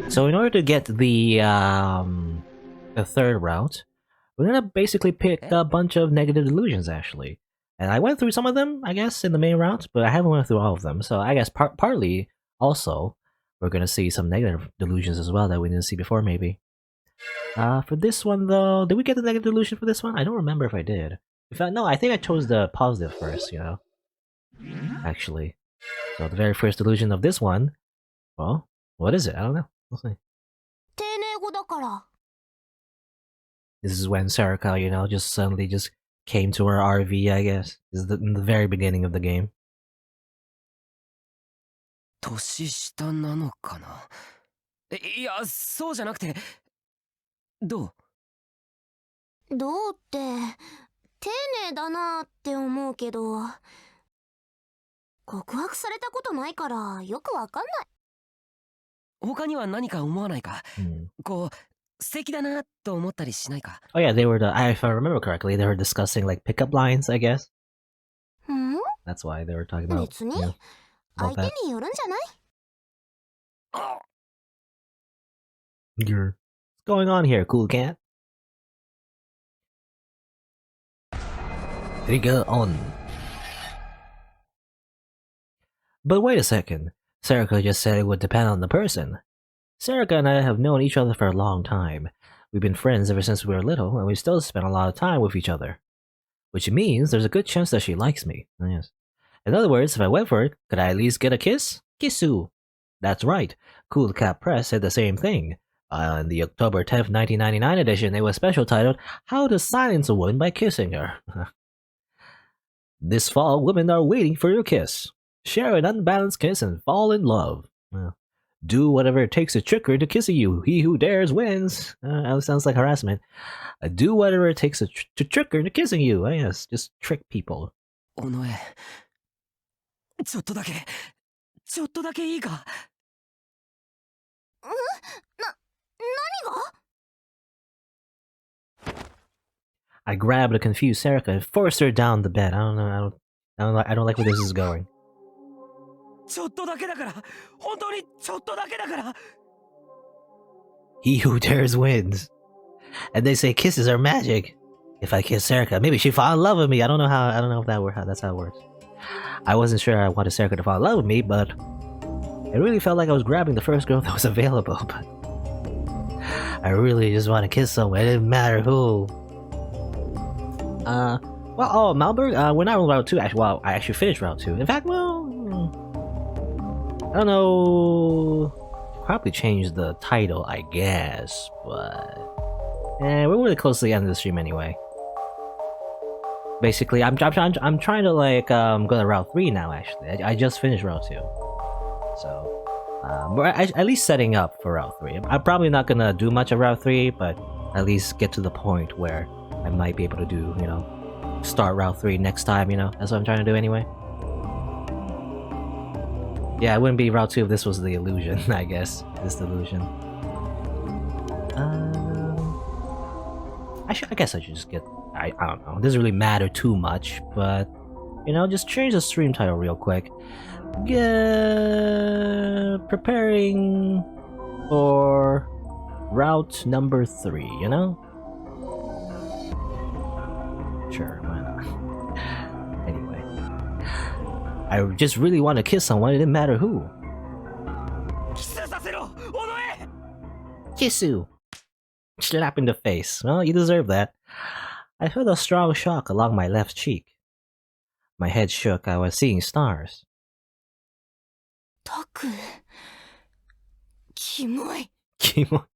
So in order to get the third route, we're gonna basically pick a bunch of negative delusions actually. And I went through some of them, I guess, in the main route, but I haven't went through all of them. So I guess partly also we're gonna see some negative delusions as well that we didn't see before, maybe. For this one though, did we get the negative delusion for this one? I don't remember if I did. In fact, no, I think I chose the positive first, you know. Actually. So the very first delusion of this one, well, what is it? I don't know. We'll see. This is when Sarika, you know, just suddenly just came to her RV, I guess. This is in the very beginning of the game. 年下なのかな。いや、そうじゃなくて、どう？どうって、丁寧だなって思うけど、告白されたことないからよくわかんない。他には何か思わないか？こう、素敵だなと思ったりしないか？ Oh yeah, they were if I remember correctly, they were discussing like pickup lines, I guess. That's why they were talking about. 別に、相手によるんじゃない？ What's going on here, cool cat? Figure on. But wait a second. Sarika just said it would depend on the person. Sarika and I have known each other for a long time. We've been friends ever since we were little, and we still spend a lot of time with each other. Which means there's a good chance that she likes me. Yes. In other words, if I went for it, could I at least get a kiss? Kissu. That's right. Cool Cat Press said the same thing. In the October 10th, 1999 edition, it was special titled, How to Silence a Woman by Kissing Her. This fall, women are waiting for your kiss. Share an unbalanced kiss and fall in love. Do whatever it takes to trick her to kissing you. He who dares wins. That sounds like harassment. Do whatever it takes to trick her to kissing you. Yes, just trick people. 尾上、ちょっとだけいいか？何が？ I grabbed a confused Sarika and forced her down the bed. I don't like where this is going. ちょっとだけだから、本当にちょっとだけだから。 He who dares wins. And they say kisses are magic. If I kiss Sarika, maybe she'd fall in love with me. I don't know if that's how it works. I wasn't sure I wanted Sarika to fall in love with me, but it really felt like I was grabbing the first girl that was available. But I really just want to kiss someone. It didn't matter who. Malberg, we're not on Route 2. Actually, well, I actually finished Route 2. In fact, I don't know. Probably change the title, I guess, but we're really close to the end of the stream anyway. Basically, I'm trying to like go to Route 3 now. Actually, I just finished Route 2, so we're at least setting up for Route 3. I'm probably not gonna do much of Route 3, but at least get to the point where I might be able to do, you know, start Route 3 next time. You know, that's what I'm trying to do anyway. Yeah, it wouldn't be Route 2 if this was the illusion, I guess. This delusion. I guess I should just get... I don't know. It doesn't really matter too much, but... You know, just change the stream title real quick. Preparing for route number 3, you know? Sure, why not? Anyway. I just really want to kiss someone, it didn't matter who. Kissu! Slap in the face. Well, you deserve that. I felt a strong shock along my left cheek. My head shook, I was seeing stars. Taku... Kimoi. Kimoi?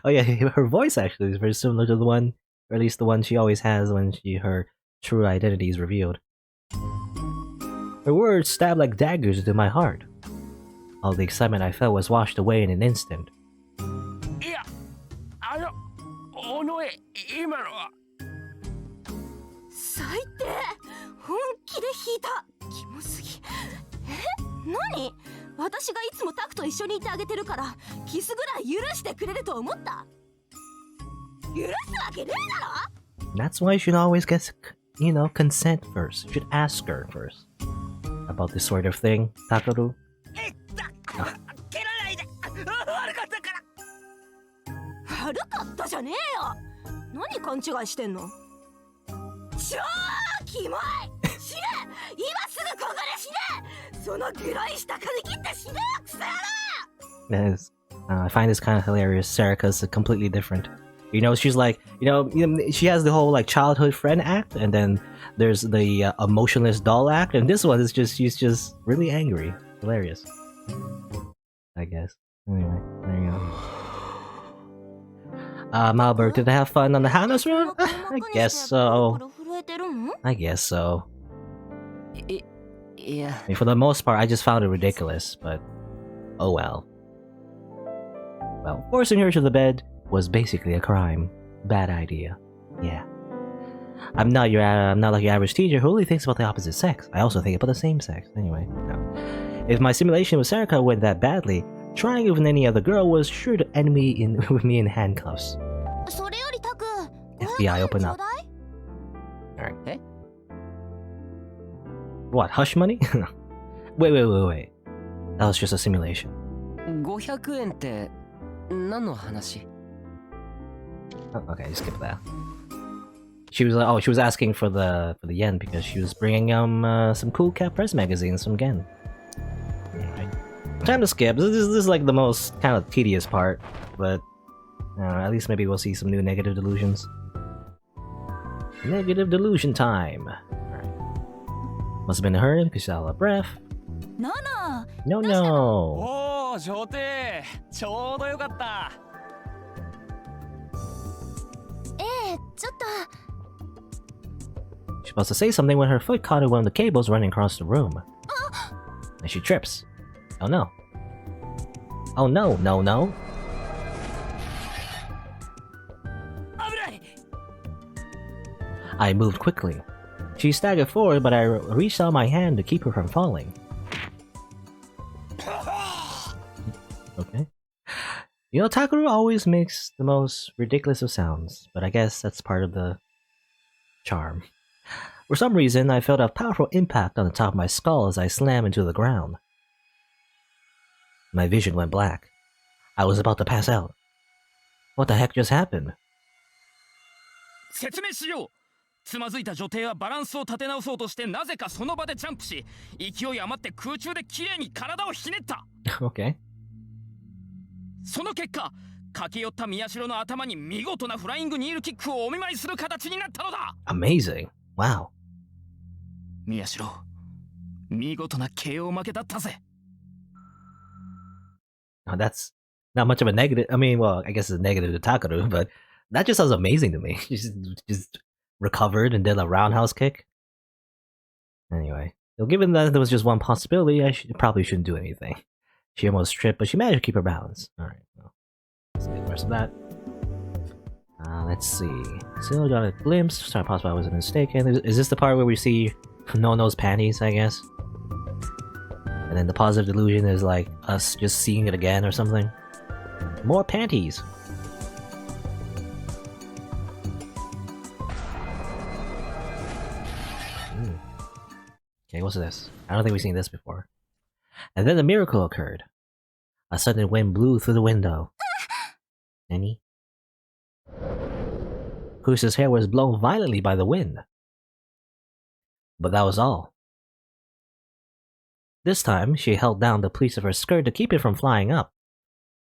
Oh yeah, her voice actually is very similar to the one, or at least the one she always has when her true identity is revealed. Her words stabbed like daggers into my heart. All the excitement I felt was washed away in an instant. That's why you should always get, you know, consent first. You should ask her first about this sort of thing, Takaru. 軽かったじゃねえよ。何勘違いしてんの。超キモい。死ね。今すぐここで死ね。そのグロい下髪切って死ねよ、クソ野郎。That is, I find this kind of hilarious. Serica's completely different. You know, she's like, she has the whole like childhood friend act, and then there's the emotionless doll act, and this one is she's just really angry. Hilarious, I guess. Anyway, there you go. Malberg, did I have fun on the Hannes round? I guess so. I guess so. Yeah. I mean, for the most part, I just found it ridiculous, but oh well. Well, forcing her to the bed was basically a crime. Bad idea. Yeah. I'm not like your average teacher who only thinks about the opposite sex. I also think about the same sex. Anyway, no. If my simulation with Serica went that badly, trying it with any other girl was sure to end me with me in handcuffs. FBI, open up. Alright. Eh? What, hush money? Wait. That was just a simulation. 500円って何の話? Oh, okay, skip that. She was she was asking for the yen because she was bringing some cool cat press magazines from Gen. Alright. Time to skip. This is like the most kind of tedious part, but at least maybe we'll see some new negative delusions. Negative delusion time. Alright. Must have been her because she's out of breath. No. おー、上帝、ちょうどよかった。She's supposed to say something when her foot caught in one of the cables running across the room. And she trips. Oh no. Oh no. I moved quickly. She staggered forward, but I reached out my hand to keep her from falling. Okay. You know, Takaru always makes the most ridiculous of sounds, but I guess that's part of the charm. For some reason, I felt a powerful impact on the top of my skull as I slammed into the ground. My vision went black. I was about to pass out. What the heck just happened? 説明しよう。つまずいた女帝はバランスを立て直そうとしてなぜかその場でジャンプし、勢い余って空中できれいに体をひねった。Okay. その結果、駆け寄った宮代の頭に見事なフライングニールキックをお見舞いする形になったのだ。Amazing. Wow. 宮代、見事な KO 負けだったぜ。Oh, that's not much of a negative. I mean, well, I guess it's a negative to Takaru, but that just sounds amazing to me. She just recovered and did a roundhouse kick. Anyway, so given that there was just one possibility, I probably shouldn't do anything. She almost tripped, but she managed to keep her balance. Alright, well, let's get the rest of that. Let's see. Still got a glimpse. Sorry, possibly I wasn't mistaken. Is this the part where we see Nono's panties, I guess? And then the positive delusion is like us just seeing it again or something? More panties! Okay, what's this? I don't think we've seen this before. And then a miracle occurred. A sudden wind blew through the window. Any? Kusa's hair was blown violently by the wind. But that was all. This time, she held down the pleats of her skirt to keep it from flying up.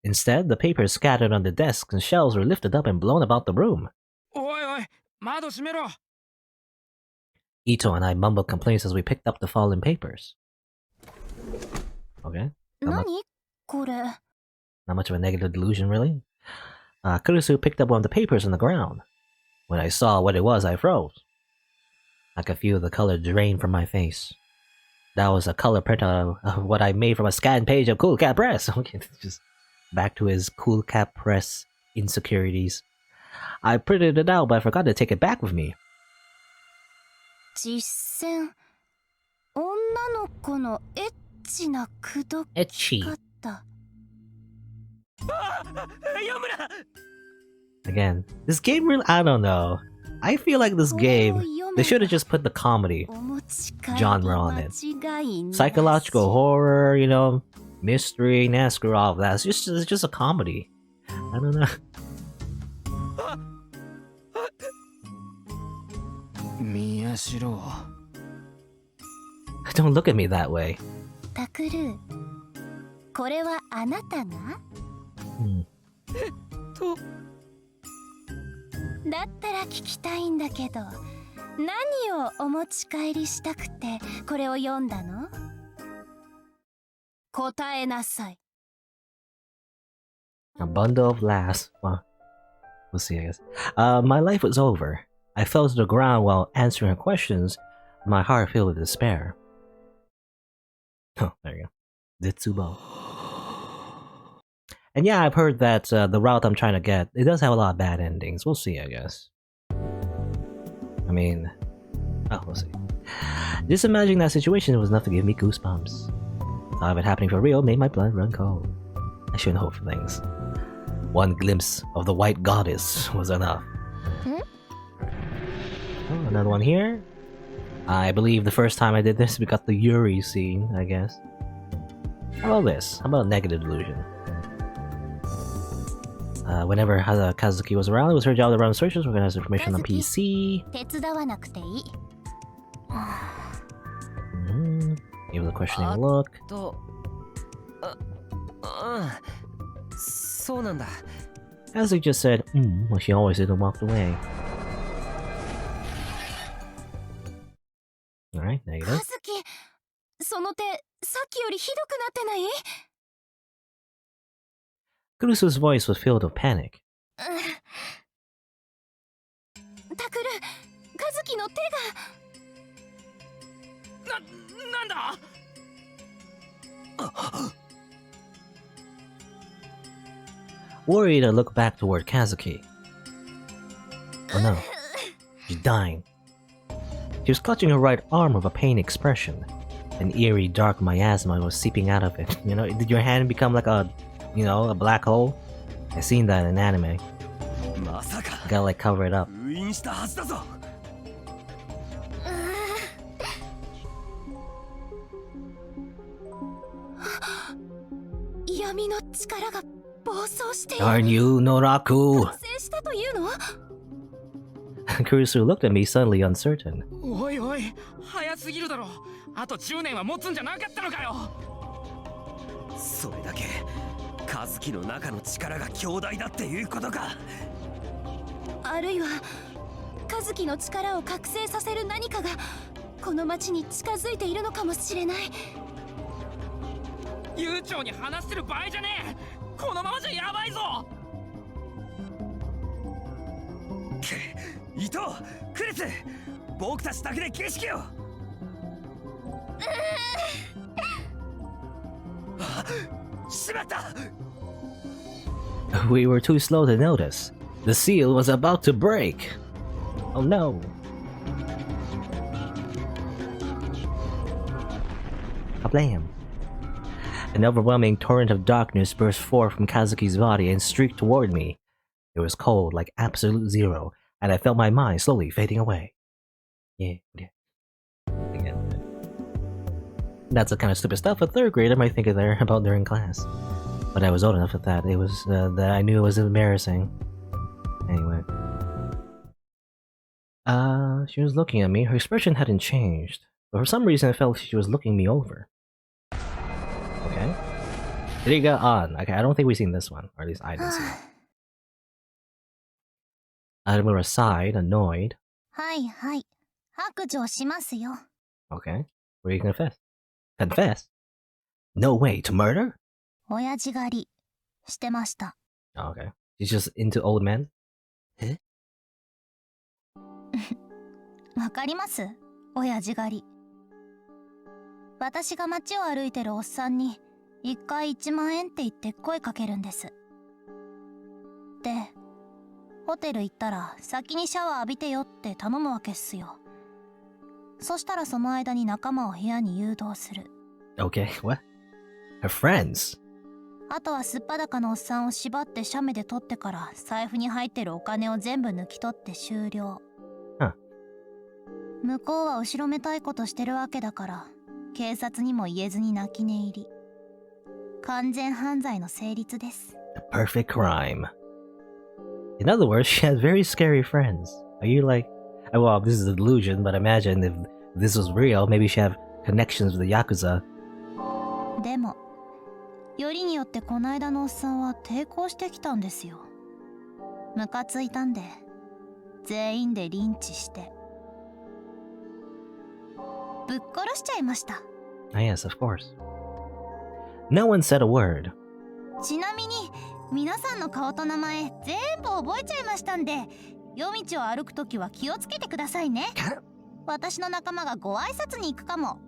Instead, the papers scattered on the desks and shelves were lifted up and blown about the room. おいおい、窓閉めろ。Ito and I mumbled complaints as we picked up the fallen papers. Okay. Not much of a negative delusion, really. Kurusu picked up one of the papers on the ground. When I saw what it was, I froze. I could feel the color drain from my face. That was a color printout of what I made from a scanned page of Cool Cat Press. Okay, just back to his Cool Cat Press insecurities. I printed it out, but I forgot to take it back with me. 実践女の子のエッチな口説き Etchy. 方 Again, this game really, I don't know. I feel like this game, they should have just put the comedy genre on it. Psychological horror, you know, mystery, screw all of that. It's just a comedy. I don't know. なしろ。 Don't look at me that way. タクル、これはあなたが？ Hmm. と、だったら聞きたいんだけど、何をお持ち帰りしたくてこれを読んだの？答えなさい。 A bundle of laughs. Well, we'll see, I guess. My life was over. I fell to the ground while answering her questions, my heart filled with despair. Oh, there you go. Zitsubo. And yeah, I've heard that the route I'm trying to get, it does have a lot of bad endings. We'll see, I guess. I mean... Oh, we'll see. Just imagining that situation was enough to give me goosebumps. Thought of it happening for real made my blood run cold. I shouldn't hope for things. One glimpse of the white goddess was enough. Oh, another one here. I believe the first time I did this, we got the Yuri scene, I guess. How about this? How about negative delusion? Whenever Kazuki was around, it was her job to run searches, organize information on PC. 手伝わなくていい。 Give the questioning look. と、そうなんだ。 Kazuki just said, well, she always did and walked away. Alright, negative. カズキ、その手、さっきよりひどくなってない？ Kurusu's voice was filled with panic. タクル、カズキの手が。なんだ。 Worried, I looked back toward Kazuki. Oh no, she's dying. She was clutching her right arm with a pained expression. An eerie, dark miasma was seeping out of it. You know, did your hand become like a, you know, a black hole? I've seen that in anime. まさか。 Gotta like cover it up. 封印したはずだぞ。 闇の力が暴走している。 Darn you, Noraku! 覚醒したというの？ Kurusu looked at me suddenly uncertain. おいおい、早すぎるだろ。あと10年は持つんじゃなかったのかよ。それだけ、和樹の中の力が強大だっていうことか。あるいは、カズキの力を覚醒させる何かがこの町に近づいているのかもしれない。悠長に話してる場合じゃねえ。このままじゃやばいぞ。伊藤、クリス、僕たちだけで景色を。しまった。 We were too slow to notice. The seal was about to break. Oh no. Kablam. An overwhelming torrent of darkness burst forth from Kazuki's body and streaked toward me. It was cold, like absolute zero, and I felt my mind slowly fading away. Yeah. Again. That's the kind of stupid stuff a third grader might think of there about during class. But I was old enough at that. It was that I knew it was embarrassing. Anyway. She was looking at me. Her expression hadn't changed. But for some reason I felt she was looking me over. Okay. Did it go on? Okay, I don't think we've seen this one. Or at least I didn't see it. I moved aside, annoyed. はいはい、白状しますよ。 Okay. What are you confess? Confess? No way, to murder? 親父狩りしてました。 Oh, okay. She's just into old men? わかります？親父狩り。私が街を歩いてるおっさんに一回1万円って言って声かけるんです。で、ホテル行ったら先にシャワー浴びてよって頼むわけっすよ。そしたらその間に仲間を部屋に誘導する。 Okay, what? Her friends? あとはすっぱだかのおっさんを縛って写メで取ってから財布に入ってるお金を全部抜き取って終了。Huh. 向こうは後ろめたいことしてるわけだから警察にも言えずに泣き寝入り。完全犯罪の成立です。 The perfect crime. In other words, she has very scary friends. Are you like... Well, this is a delusion, but imagine if this was real, maybe she'd have connections with the Yakuza. でもよりによってこないだのおっさんは抵抗してきたんですよ。ムカついたんで全員でリンチしてぶっ殺しちゃいました。 Ah, yes, of course. No one said a word. ちなみに皆さんの顔と名前全部覚えちゃいましたんで、夜道を歩くときは気をつけてくださいね。私の仲間がご挨拶に行くかも。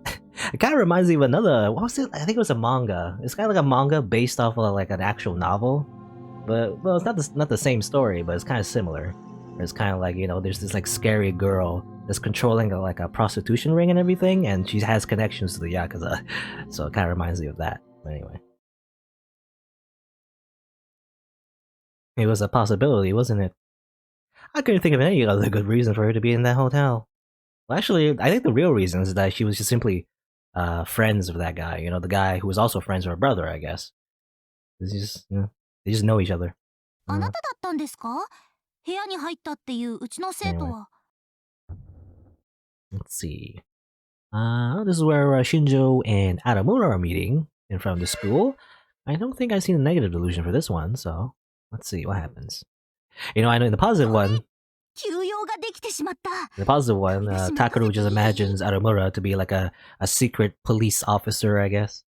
It kind of reminds me of another. What was it? I think it was a manga. It's kind of like a manga based off of like an actual novel, but well, it's not the same story, but it's kind of similar. It's kind of like, you know, there's this like scary girl that's controlling like a prostitution ring and everything, and she has connections to the Yakuza, so it kind of reminds me of that. But anyway, it was a possibility, wasn't it? I couldn't think of any other good reason for her to be in that hotel. Well, actually, I think the real reason is that she was just simply friends with that guy. You know, the guy who was also friends with her brother, I guess. It's just, you know, they just know each other. あなただったんですか？部屋に入ったっていううちの生徒は。Let's see. This is where Shinjo and Adamura are meeting in front of the school. I don't think I've seen a negative delusion for this one, so let's see what happens. You know, I know in the positive one, 休養ができてしまった。 the positive one, Takaru just imagines Adamura to be like a secret police officer, I guess.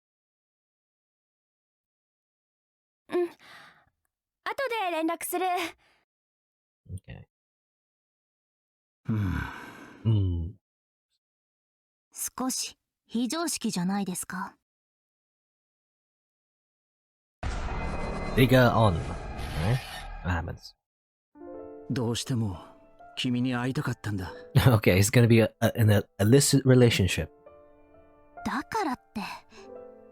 後で連絡する。 Okay. うん。Hmm. 少し非常識じゃないですか。 Bigger on. Alright. What happens? どうしても君に会いたかったんだ。Okay, it's gonna be an illicit relationship. だからって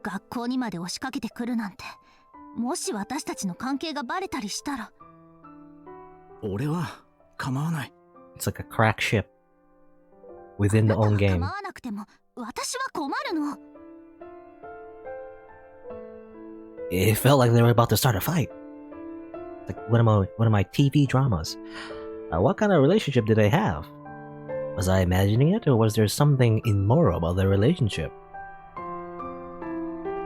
学校にまで押しかけてくるなんて、もし私たちの関係がバレたりしたら。俺は構わない。 It's like a crack ship within the あなた own が game. 構わなくても私は困るの。 It felt like they were about to start a fight. Like one of my TV dramas. What kind of relationship did they have? Was I imagining it, or was there something immoral about their relationship?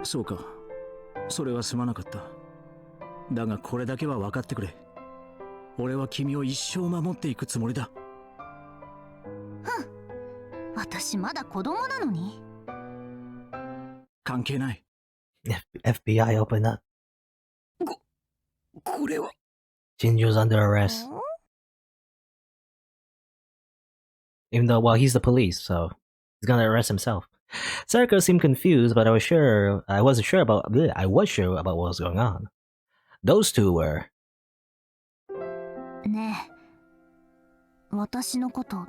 そうか。それはすまなかった。だがこれだけは分かってくれ。俺は君を一生守っていくつもりだ。私まだ子供なのに。関係ない。FBI open up. これは。 Shinjo's under arrest. Even though, well, he's the police, so he's gonna arrest himself. Sariko seemed confused, but I was sure about what was going on. Those two were. ねえ、私のこと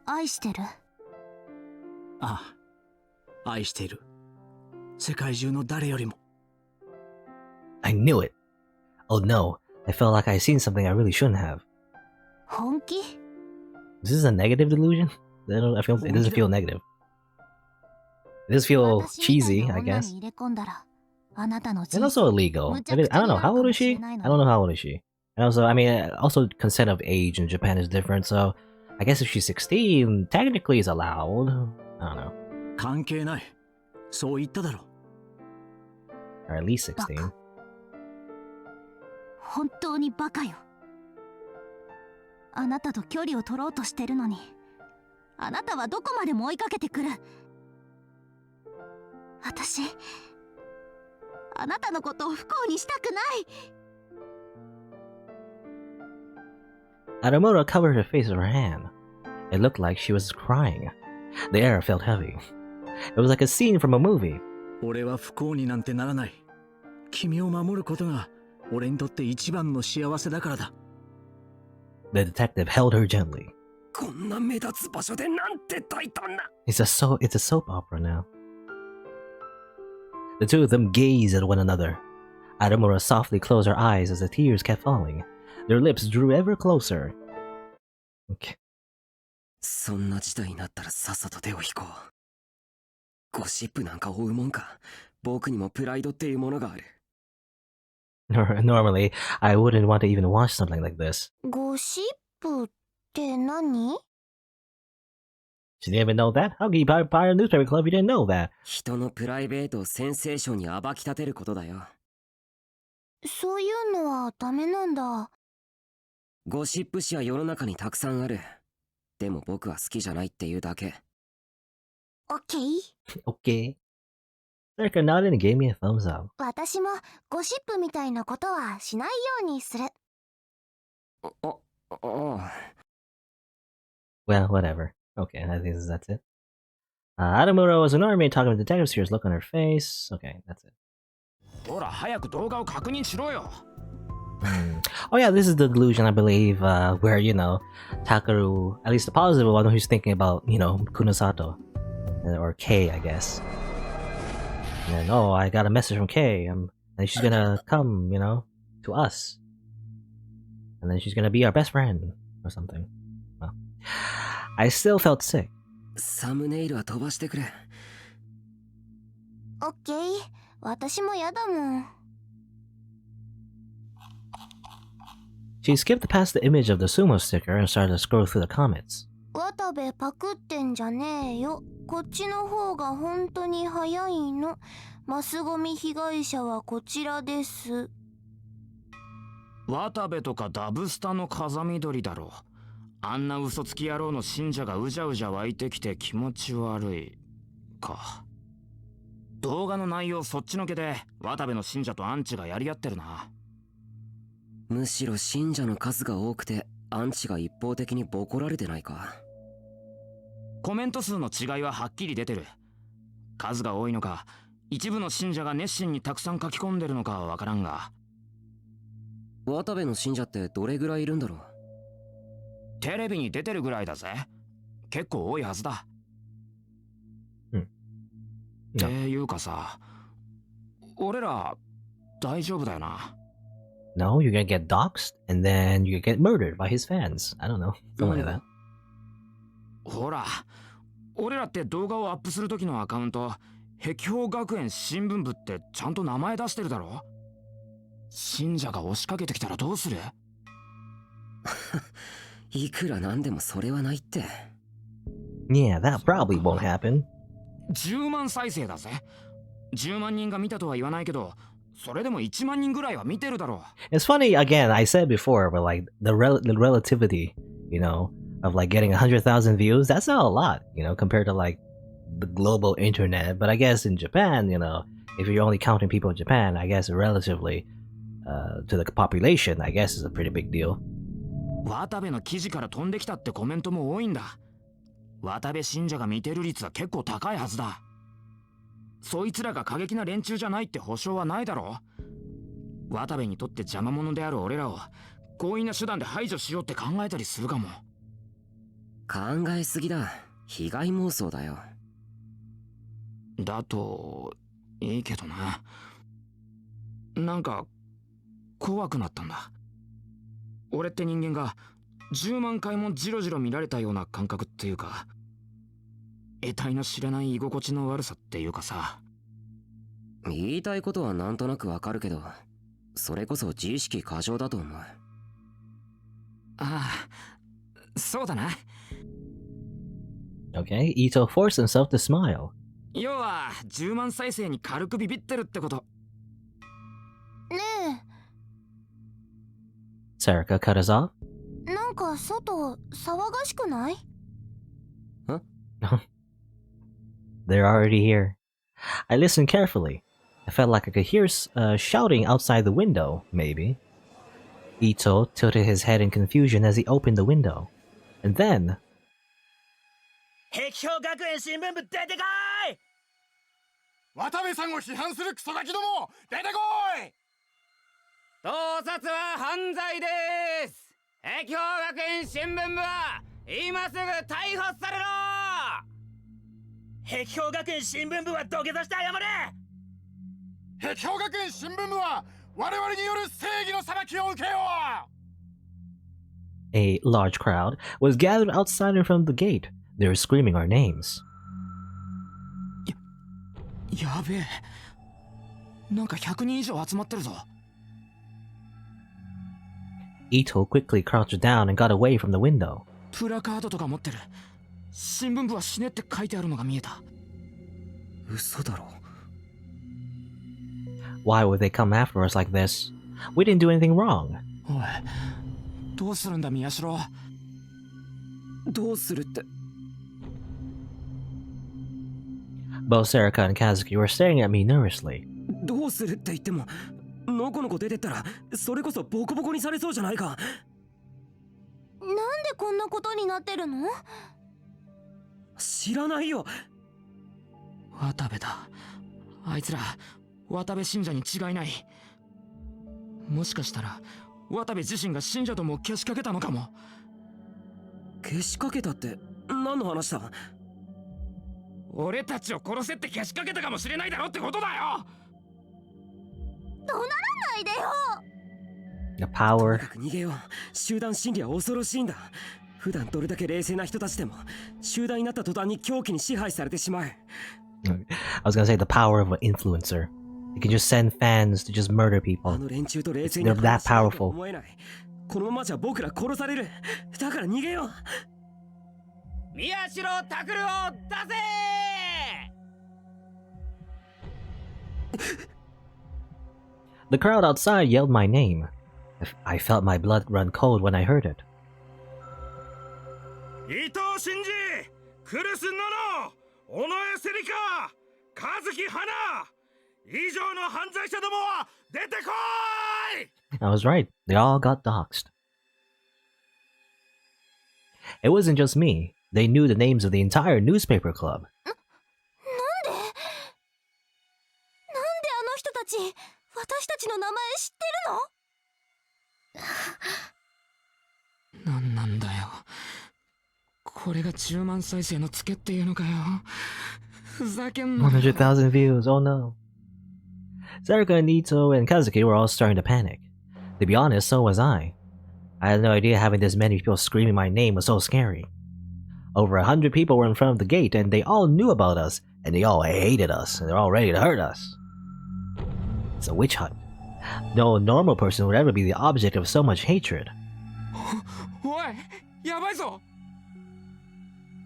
愛してる？ああ、愛している。世界中の誰よりも。I knew it. Oh no, I felt like I'd seen something I really shouldn't have. 本気？ Is this a negative delusion? It doesn't feel negative. It does feel cheesy, I guess. 入れ込んだら、あなたの And also illegal. I don't know, how old is she? I don't know how old is she. And also, I mean, also consent of age in Japan is different, so I guess if she's 16, technically it's allowed. I don't know. 関係ない。そう言っただろ。Or at least 16. 本当にバカよ。あなたと距離を取ろうとしてるのに、あなたはどこまでも追いかけてくる。私、あなたのことを不幸にしたくない。 Adamura covered her face with her hand. It looked like she was crying. The air felt heavy. It was like a scene from a movie. 俺は不幸になんてならない。君を守ることが俺にとって一番の幸せだからだ。The detective held her gently. こんな目立つ場所でなんて大胆な。 It's a soap opera now. The two of them gazed at one another. Adamura softly closed her eyes as the tears kept falling. Their lips drew ever closer. Okay. そんな事態になったらさっさと手を引こう。ゴシップなんか追うもんか。僕にもプライドっていうものがある。Normally, I wouldn't want to even watch something like this. ゴシップってって何？ She didn't even know that? How can you buy a newspaper club if you didn't know that? 人のプライベートをセンセーションに暴き立てることだよ。そういうのはダメなんだ。ゴシップ誌は世の中にたくさんある。でも僕は好きじゃないっていうだけ。オッケー。Okay. Erica nodded and gave me a thumbs up. 私もゴシップみたいなことはしないようにする。ああ。 Well, whatever. Okay, I think that's it. Adamura was an army talking to the detective, serious look on her face. Okay, that's it. ほら早く動画を確認しろよ。 Oh yeah, this is the delusion, I believe, where, you know, Takaru, at least the positive one, who's thinking about, you know, Kunosato. Or Kei, I guess. And then, oh, I got a message from Kei, and she's gonna come, you know, to us. And then she's gonna be our best friend, or something. Well, I still felt sick. サムネイルは飛ばしてくれ。オッケー。私もやだもん。She skipped past the image of the sumo sticker and started to scroll through the comments. 渡部パクってんじゃねえよ。こっちの方が本当に早いの。マスゴミ被害者はこちらです。渡部とかダブスタの風見鶏だろう。あんな嘘つき野郎の信者がうじゃうじゃ湧いてきて気持ち悪いか。動画の内容そっちのけで渡部の信者とアンチがやり合ってるな。むしろ信者の数が多くてアンチが一方的にボコられてないか。コメント数の違いははっきり出てる。数が多いのか一部の信者が熱心にたくさん書き込んでるのかはわからんが。渡部の信者ってどれぐらいいるんだろう。テレビに出てるぐらいだぜ。結構多いはずだ。っていうかさ、俺ら大丈夫だよな。No, you're gonna get doxxed, and then you get murdered by his fans. I don't know. Something like that. ほら、俺らって動画をアップする時のアカウント、碧峰学園新聞部ってちゃんと名前出してるだろ。信者が押しかけてきたらどうする？いくらなんでもそれはないって。Yeah, that probably won't happen. 10万再生だぜ。10万人が見たとは言わないけど、それでも1万人ぐらいは見てるだろう。It's funny, again, I said before, but like the relativity, you know, of like getting 100,000 views, that's not a lot, you know, compared to like the global internet. But I guess in Japan, you know, if you're only counting people in Japan, I guess relatively to the population, I guess is a pretty big deal. 渡部の記事から飛んできたってコメントも多いんだ。渡部信者が見てる率は結構高いはずだ。そいつらが過激な連中じゃないって保証はないだろう。渡部にとって邪魔者である俺らを強引な手段で排除しようって考えたりするかも。考えすぎだ。被害妄想だよ。だといいけどな。なんか怖くなったんだ。俺って人間が10万回もジロジロ見られたような感覚っていうか、得体の知れない居心地の悪さっていうかさ。言いたいことはなんとなくわかるけど、それこそ自意識過剰だと思う。ああ、そうだな。Okay, Ito forced himself to smile. 要は10万再生に軽くビビってるってこと。ね Sarika cut us off. え、なんか外騒がしくない？ They're already here. I listened carefully. I felt like I could hear shouting outside the window, maybe. Ito tilted his head in confusion as he opened the window. And then... 碧峰学園新聞部出てこい！渡部さんを批判するクソガキども出てこい！盗撮は犯罪です。碧峰学園新聞部は今すぐ逮捕されろ！碧峰学園新聞部は土下座して謝れ！碧峰学園新聞部は我々による正義の裁きを受けよう！ A large crowd was gathered outside and from the gate. They were screaming our names. やべえ。なんか100人以上集まってるぞ。Ito quickly crouched down and got away from the window. プラカードとか持ってる。新聞部は死ねって書いてあるのが見えた。嘘だろ。 Why would they come after us like this? We didn't do anything wrong. おい、どうするんだ宮代。どうするって。 Both Serika and Kazuki were staring at me nervously. どうするって言っても、のこのこ出てったらそれこそボコボコにされそうじゃないか。なんでこんなことになってるの？知らないよ。渡部だ。あいつら渡部信者に違いない。もしかしたら渡部自身が信者ともけしかけたのかも。けしかけたって何の話だ？俺たちを殺せってけしかけたかもしれないだろってことだよ。怒鳴らないでよ。 The とに power. かく逃げよう。集団心理は恐ろしいんだ。普段どれだけ冷静な人たちでも集団になった途端に狂気に支配されてしまう。 I was gonna say the power of an influencer. You can just send fans to just murder あ people. の連中と冷静に They're that 話し合うと powerful. 思えない。このままじゃ僕ら殺される。だから逃げよう。宮代拓郎だぜ。 The crowd outside yelled my name. I felt my blood run cold when I heard it. 伊藤真二、クルス・ノノ、尾上セリカ、和樹花、以上の犯罪者どもは出てこい。 I was right. They all got doxxed. It wasn't just me. They knew the names of the entire newspaper club. なんであの人たち私たちの名前知ってるの？なんなんだよ。これが10万再生のツケっていうのかよ。ふざけんなよ。 100,000 views, oh no. Sarika and Ito and Kazuki were all starting to panic. To be honest, so was I. I had no idea having this many people screaming my name was so scary. Over 100 people were in front of the gate and they all knew about us, and they all hated us, and they're all ready to hurt us. It's a witch hunt. No normal person would ever be the object of so much hatred. おい、やばいぞ。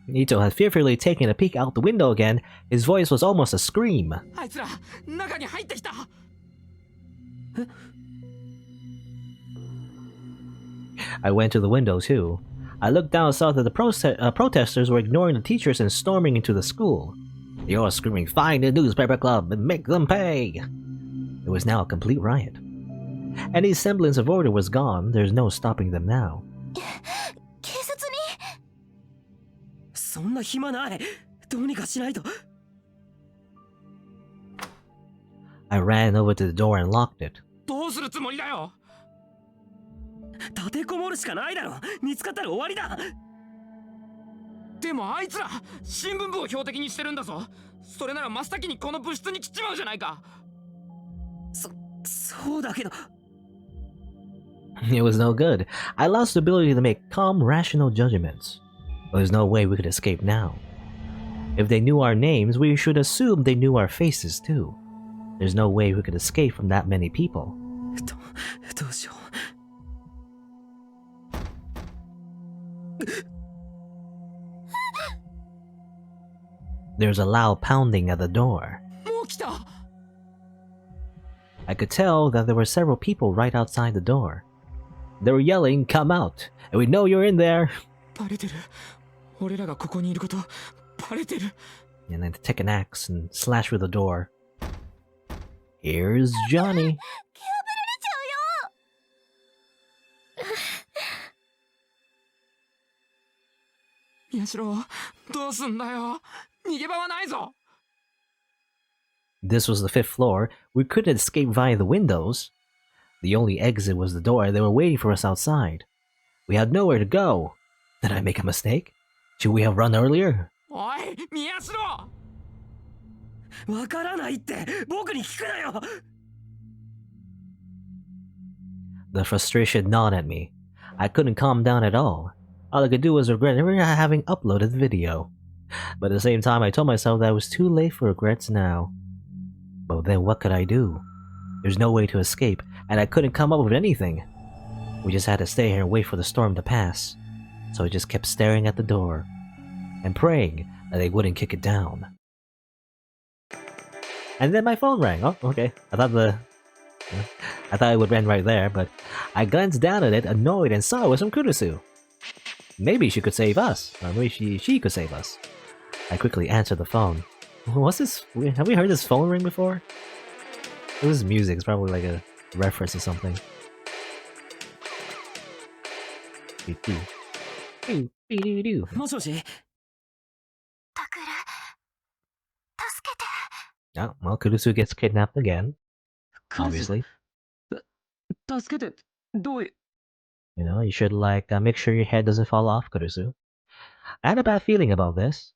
Ito had fearfully taken a peek out the window again. His voice was almost a scream. あいつら中に入ってきた。 I went to the window too. I looked down and saw that the protesters were ignoring the teachers and storming into the school. They were screaming, "Find the newspaper club and make them pay!" It was now a complete riot. Any semblance of order was gone. There's no stopping them now. 警察に？そんな暇ない。どうにかしないと。 I ran over to the door and locked it. どうするつもりだよ。立てこもるしかないだろ。見つかったら終わりだ。でもあいつら新聞部を標的にしてるんだぞ。それなら真っ先にこの部室に来ちまうじゃないか。そうだけど。 It was no good. I lost the ability to make calm, rational judgments. There's no way we could escape now. If they knew our names, we should assume they knew our faces too. There's no way we could escape from that many people. どうしよう。 There's a loud pounding at the door. もう来た。 I could tell that there were several people right outside the door. They were yelling, "Come out! And we know you're in there!" バレてる。俺らがここにいることバレてる。 And then take an axe and slash through the door. Here's Johnny. 宮代、どうすんだよ。逃げ場はないぞ。 This was the 5th floor. We couldn't escape via the windows. The only exit was the door. They were waiting for us outside. We had nowhere to go. Did I make a mistake? Should we have run earlier? おい、宮代。わからないって僕に聞くなよ。 The frustration gnawed at me. I couldn't calm down at all. All I could do was regret never having uploaded the video. But at the same time, I told myself that it was too late for regrets now. But then what could I do? There's no way to escape, and I couldn't come up with anything. We just had to stay here and wait for the storm to pass. So I just kept staring at the door and praying that they wouldn't kick it down. And then my phone rang. Oh, okay. I thought it would end right there, but I glanced down at it, annoyed, and saw it was from Kurusu. Maybe she could save us, or maybe she could save us. I quickly answered the phone. What's this? Have we heard this phone ring before? This is music. It's probably like a reference or something. Doo-doo. もしもし Oh, well, Kurusu gets kidnapped again. クリス Obviously. 助けてどういう You know, you should make sure your head doesn't fall off, Kurusu. I had a bad feeling about this.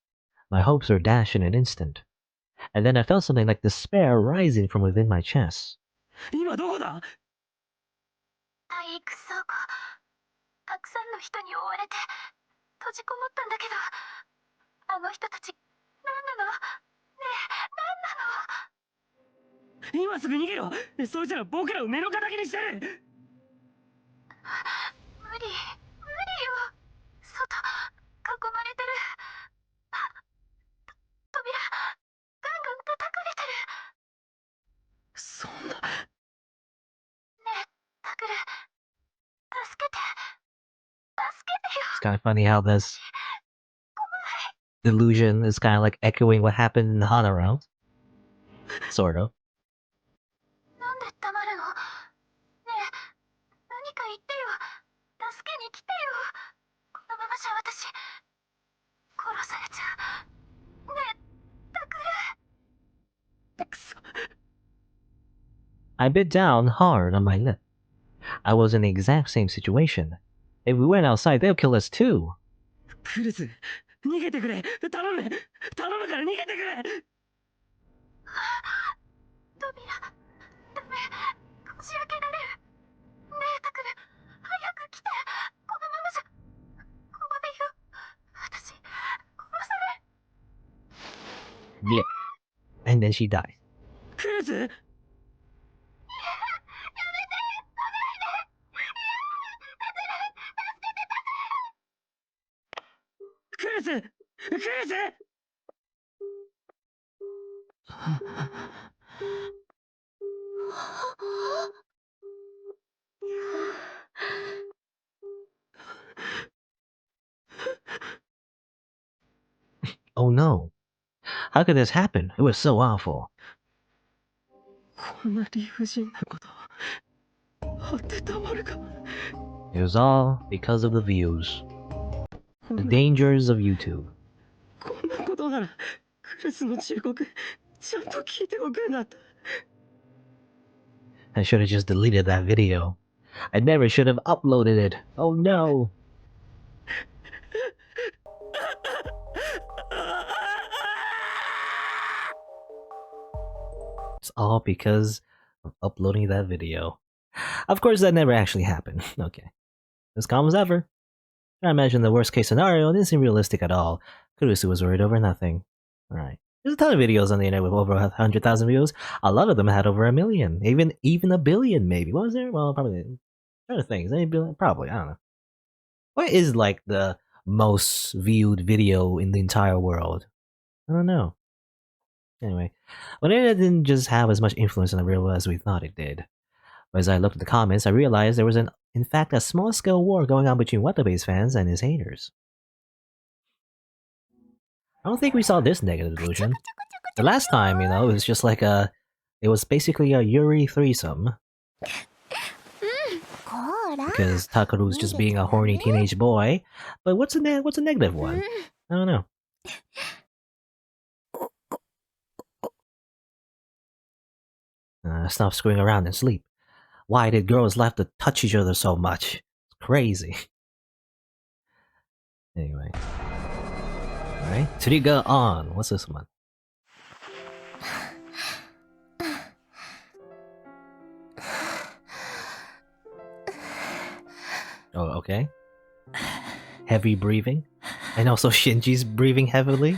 My hopes were dashed in an instant. And then I felt something like despair rising from within my chest. 今どこだ体育倉庫たくさんの人に追われて閉じこもったんだけどあの人たち何なのねえ何なの今すぐ逃げろそいつら僕らを目の敵にしてる無理よ外囲まれてる扉ガンガン叩かれてるそんなねえタクル助けてよ It's kind of funny how this delusion is kind of like echoing what happened in the Hana round. Sort of. なんで黙るのねえ何か言ってよ助けに来てよこのままじゃ私殺されちゃうねえタクルくそ I bit down hard on my lip. I was in the exact same situation. If we went outside, they'll kill us too. クリス逃げてくれ頼むから逃げてくれ扉ダメこじ開けられるねえタクル早く来てこのままじゃここでよ私殺され Blip. And then she died. クリスクリス Oh no. How could this happen? It was so awful. こんな理不尽なことあってたまるか It was all because of the views. The dangers of YouTube. こんなことならクリスの忠告ちゃんと聞いておくんだった I should have just deleted that video. I never should have uploaded it. Oh no. It's all because of uploading that video. Of course, that never actually happened. Okay. As calm as ever. I imagine the worst case scenario isn't realistic at all. Kurusu was worried over nothing. Alright. There's a ton of videos on the internet with over 100,000 views. A lot of them had over 1 million. Even a billion, maybe. What was there? Well, probably. I'm trying to think. Any billion? Probably. I don't know. What is like the most viewed video in the entire world? I don't know. Anyway, but it didn't just have as much influence on the real world as we thought it did. But as I looked at the comments, I realized there was in fact a small-scale war going on between Watabe's fans and his haters. I don't think we saw this negative delusion. The last time, it was just like it was basically a Yuri threesome. Because Takaru's just being a horny teenage boy. But what's a negative one? I don't know. Stop screwing around and sleep. Why did girls have to touch each other so much? It's crazy. Anyway. Alright, Triga on. What's this one? Oh, okay. Heavy breathing. And also Shinji's breathing heavily.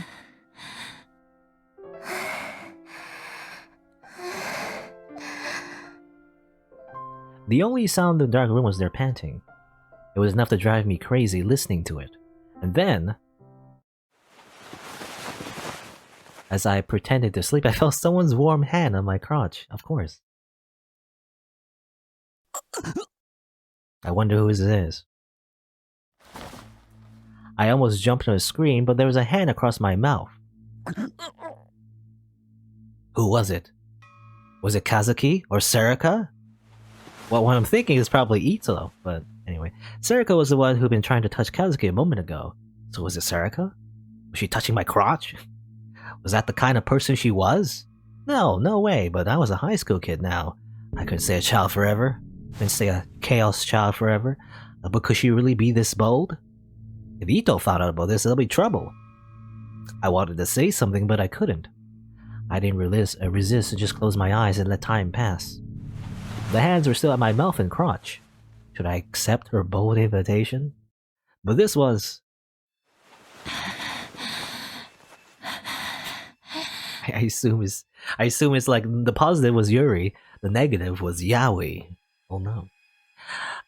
The only sound in the dark room was their panting. It was enough to drive me crazy listening to it. And then, as I pretended to sleep, I felt someone's warm hand on my crotch, of course. I wonder who this is. I almost jumped to a scream, but there was a hand across my mouth. Who was it? Was it Kazuki or Serika? Well, what I'm thinking is probably Ito, but anyway. Serika was the one who'd been trying to touch Kazuki a moment ago. So was it Serika? Was she touching my crotch? Was that the kind of person she was? No, no way, but I was a high school kid now. I couldn't stay a child forever. Couldn't stay a chaos child forever. But could she really be this bold? If Ito found out about this, there'll be trouble. I wanted to say something, but I couldn't. I didn't resist and just closed my eyes and let time pass. The hands were still at my mouth and crotch. Should I accept her bold invitation? But this was... I assume it's like the positive was Yuri, the negative was Yaoi. Oh no.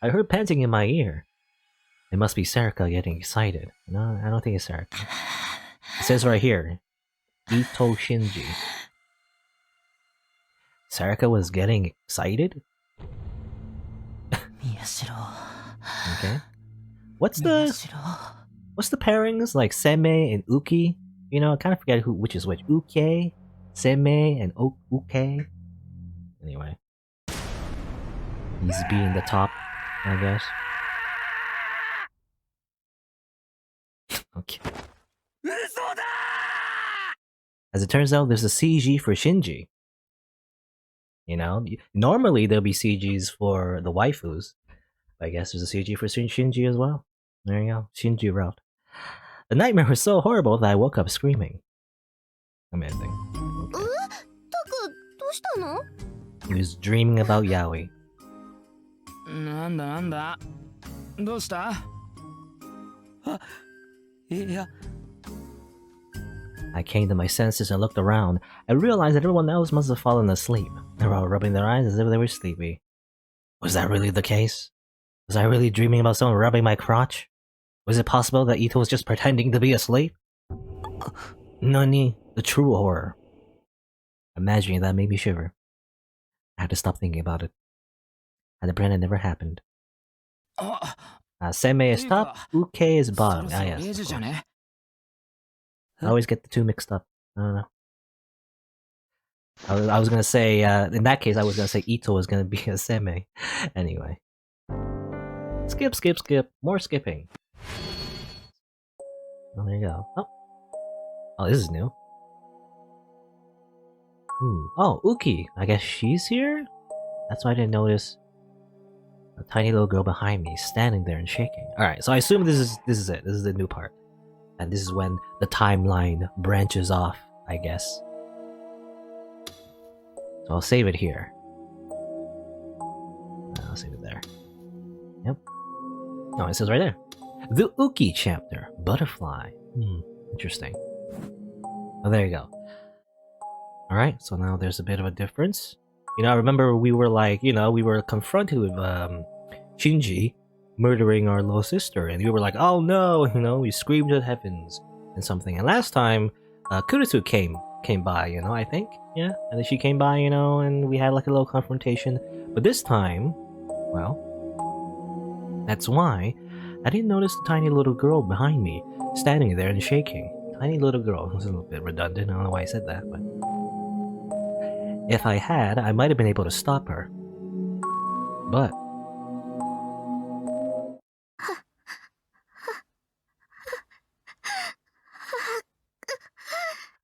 I heard panting in my ear. It must be Serika getting excited. No, I don't think it's Serika. It says right here, Ito Shinji. Serika was getting excited? Okay. What's the pairings like Seme and Uki? You know, I kind of forget which is which. Uke, Seme, and Uke. Anyway. He's being the top, I guess. Okay. As it turns out, there's a CG for Shinji. You know, normally there'll be CGs for the waifus. I guess there's a CG for Shinji as well. There you go, Shinji route. The nightmare was so horrible that I woke up screaming. Amazing. Okay. He was dreaming about Yaoi. なんだなんだどうした I came to my senses and looked around. I realized that everyone else must have fallen asleep. They were all rubbing their eyes as if they were sleepy. Was that really the case? Was I really dreaming about someone rubbing my crotch? Was it possible that Ito was just pretending to be asleep? Nani, the true horror. Imagining that made me shiver. I had to stop thinking about it. And the pretend it never happened. Seme is top, Uke is bottom. Ah, yes. I always get the two mixed up. I don't know. I was gonna say, in that case, I was gonna say Ito was gonna be a Seme. Anyway. Skip, skip, skip. More skipping. Oh, there you go. Oh, this is new. Oh, Uki. I guess she's here? That's why I didn't notice a tiny little girl behind me standing there and shaking. Alright, so I assume this is it. This is the new part. And this is when the timeline branches off, I guess. So I'll save it here. I'll save it there. Yep. Oh, it says right there. The Uki chapter. Butterfly. Interesting. Oh, there you go. Alright, so now there's a bit of a difference. You know, I remember we were like, you know, we were confronted with Shinji murdering our little sister, and we were like, oh no, you know, we screamed to the heavens and something. And last time, Kurisu came by, you know, I think, yeah, and then she came by, you know, and we had like a little confrontation. But this time, well, that's why I didn't notice the tiny little girl behind me standing there and shaking. Tiny little girl. This is a little bit redundant. I don't know why I said that, but if I had, I might have been able to stop her. But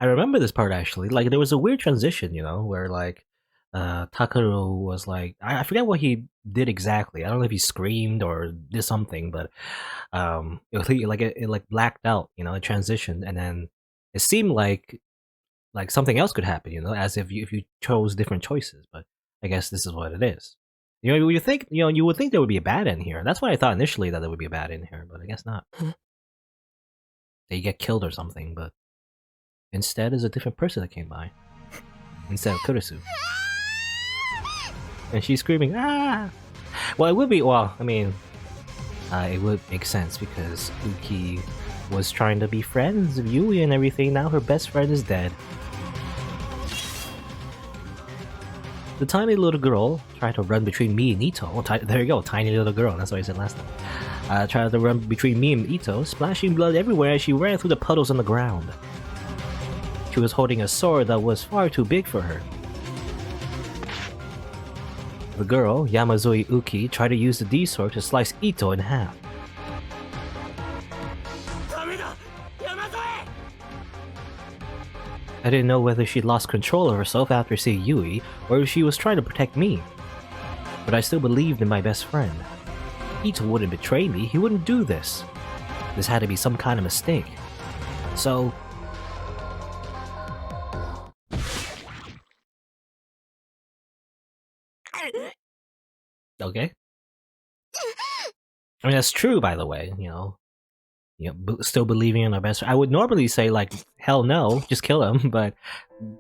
I remember this part actually. Like there was a weird transition, you know, where like Takaru was like, I forget what he did exactly. I don't know if he screamed or did something, but it like blacked out, you know, it transitioned, and then it seemed like something else could happen, you know, as if you chose different choices. But I guess this is what it is. You know, you think, you know, you would think there would be a bad end here. That's why I thought initially that there would be a bad end here, but I guess not. They get killed or something, but instead is a different person that came by instead of Kurisu. And she's screaming, ah! Well, it would be, well, I mean, it would make sense because Uki was trying to be friends with Yui and everything. Now her best friend is dead. The tiny little girl tried to run between me and Ito. Oh, there you go, tiny little girl. That's what I said last time. Tried to run between me and Ito, splashing blood everywhere as she ran through the puddles on the ground. She was holding a sword that was far too big for her. The girl, Yamazoi Uki, tried to use the D-sword to slice Ito in half. I didn't know whether she'd lost control of herself after seeing Yui, or if she was trying to protect me. But I still believed in my best friend. Ito wouldn't betray me, he wouldn't do this. This had to be some kind of mistake. So... Okay. I mean, that's true, by the way, still believing in our best friend. I would normally say, like, hell no, just kill him, but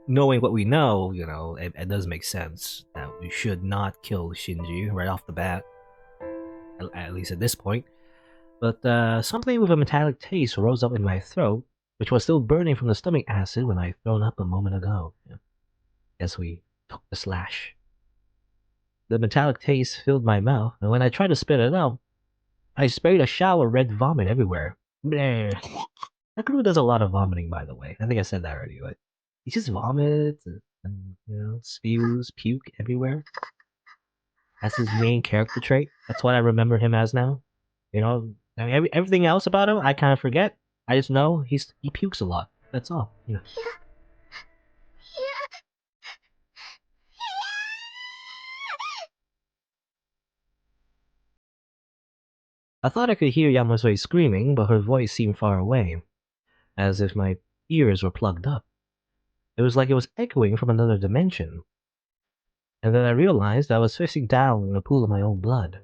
knowing what we know, it does make sense that we should not kill Shinji right off the bat, at least at this point. But something with a metallic taste rose up in my throat, which was still burning from the stomach acid when I thrown up a moment ago. As we took the slash. The metallic taste filled my mouth, and when I tried to spit it out, I sprayed a shower of red vomit everywhere. Bleh. Hakuru does a lot of vomiting, by the way. I think I said that already, but he just vomits and spews, puke everywhere. That's his main character trait. That's what I remember him as now. I mean, everything else about him, I kind of forget. I just know he pukes a lot. That's all. I thought I could hear Yamasui screaming, but her voice seemed far away, as if my ears were plugged up. It was like it was echoing from another dimension. And then I realized I was facing down in a pool of my own blood.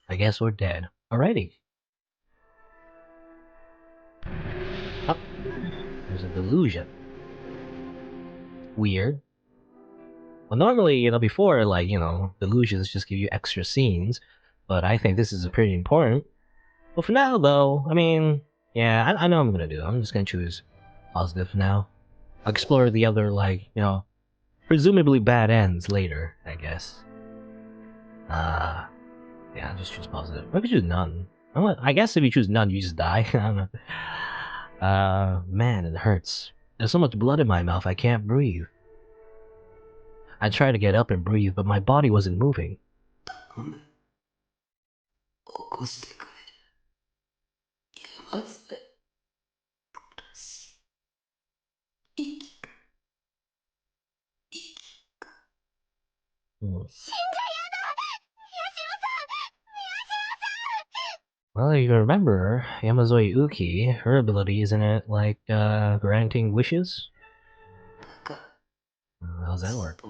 I guess we're dead. Alrighty. Oh, there's a delusion. Weird. Well, normally, before, delusions just give you extra scenes, but I think this is pretty important. But for now, though, I mean, yeah, I know what I'm gonna do. I'm just gonna choose positive for now. I'll explore the other, presumably bad ends later, I guess. Yeah, I'll just choose positive. I could choose none. I guess if you choose none, you just die. I don't know. Man, it hurts. There's so much blood in my mouth, I can't breathe. I tried to get up and breathe, but my body wasn't moving. Well, if you remember, Yamazoi Uki, her ability isn't it granting wishes? How's that work?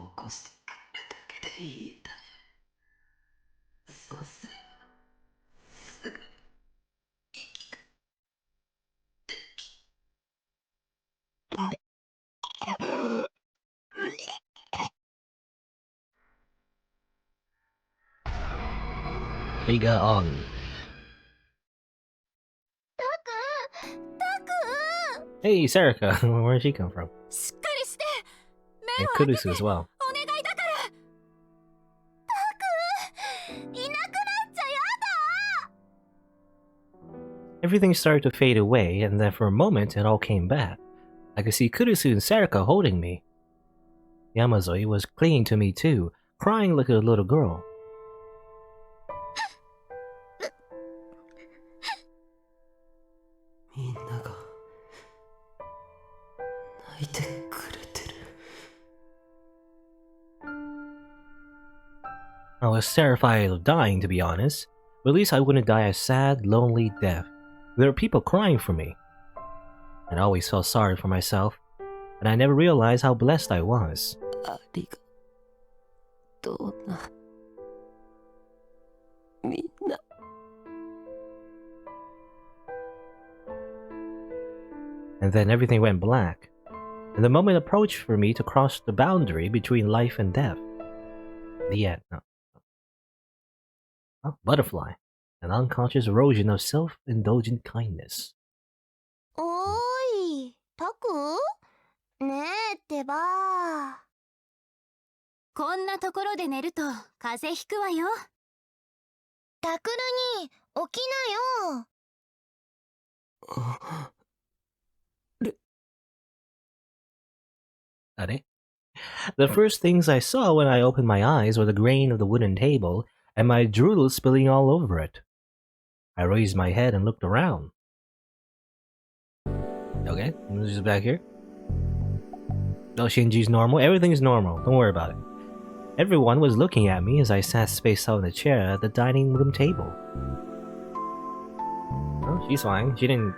Riga on. Hey, Sarika! Where did she come from? And Kurusu as well. Everything started to fade away, and then for a moment it all came back. I could see Kurusu and Sarika holding me. Yamazoi was clinging to me too, crying like a little girl. I was terrified of dying, to be honest, but at least I wouldn't die a sad, lonely death. There were people crying for me. I always felt sorry for myself, and I never realized how blessed I was. And then everything went black. and the moment approached for me to cross the boundary between life and death. The end. No. Oh, butterfly. An unconscious erosion of self-indulgent kindness. おーい、タク？ねえってば。こんなところで寝ると風邪ひくわよ。タクルに起きなよ。The first things I saw when I opened my eyes were the grain of the wooden table and my drool spilling all over it. I raised my head and looked around. Okay, just back here. No, Shinji's normal. Everything's normal. Don't worry about it. Everyone was looking at me as I sat spaced out in a chair at the dining room table. Oh, she's fine. She didn't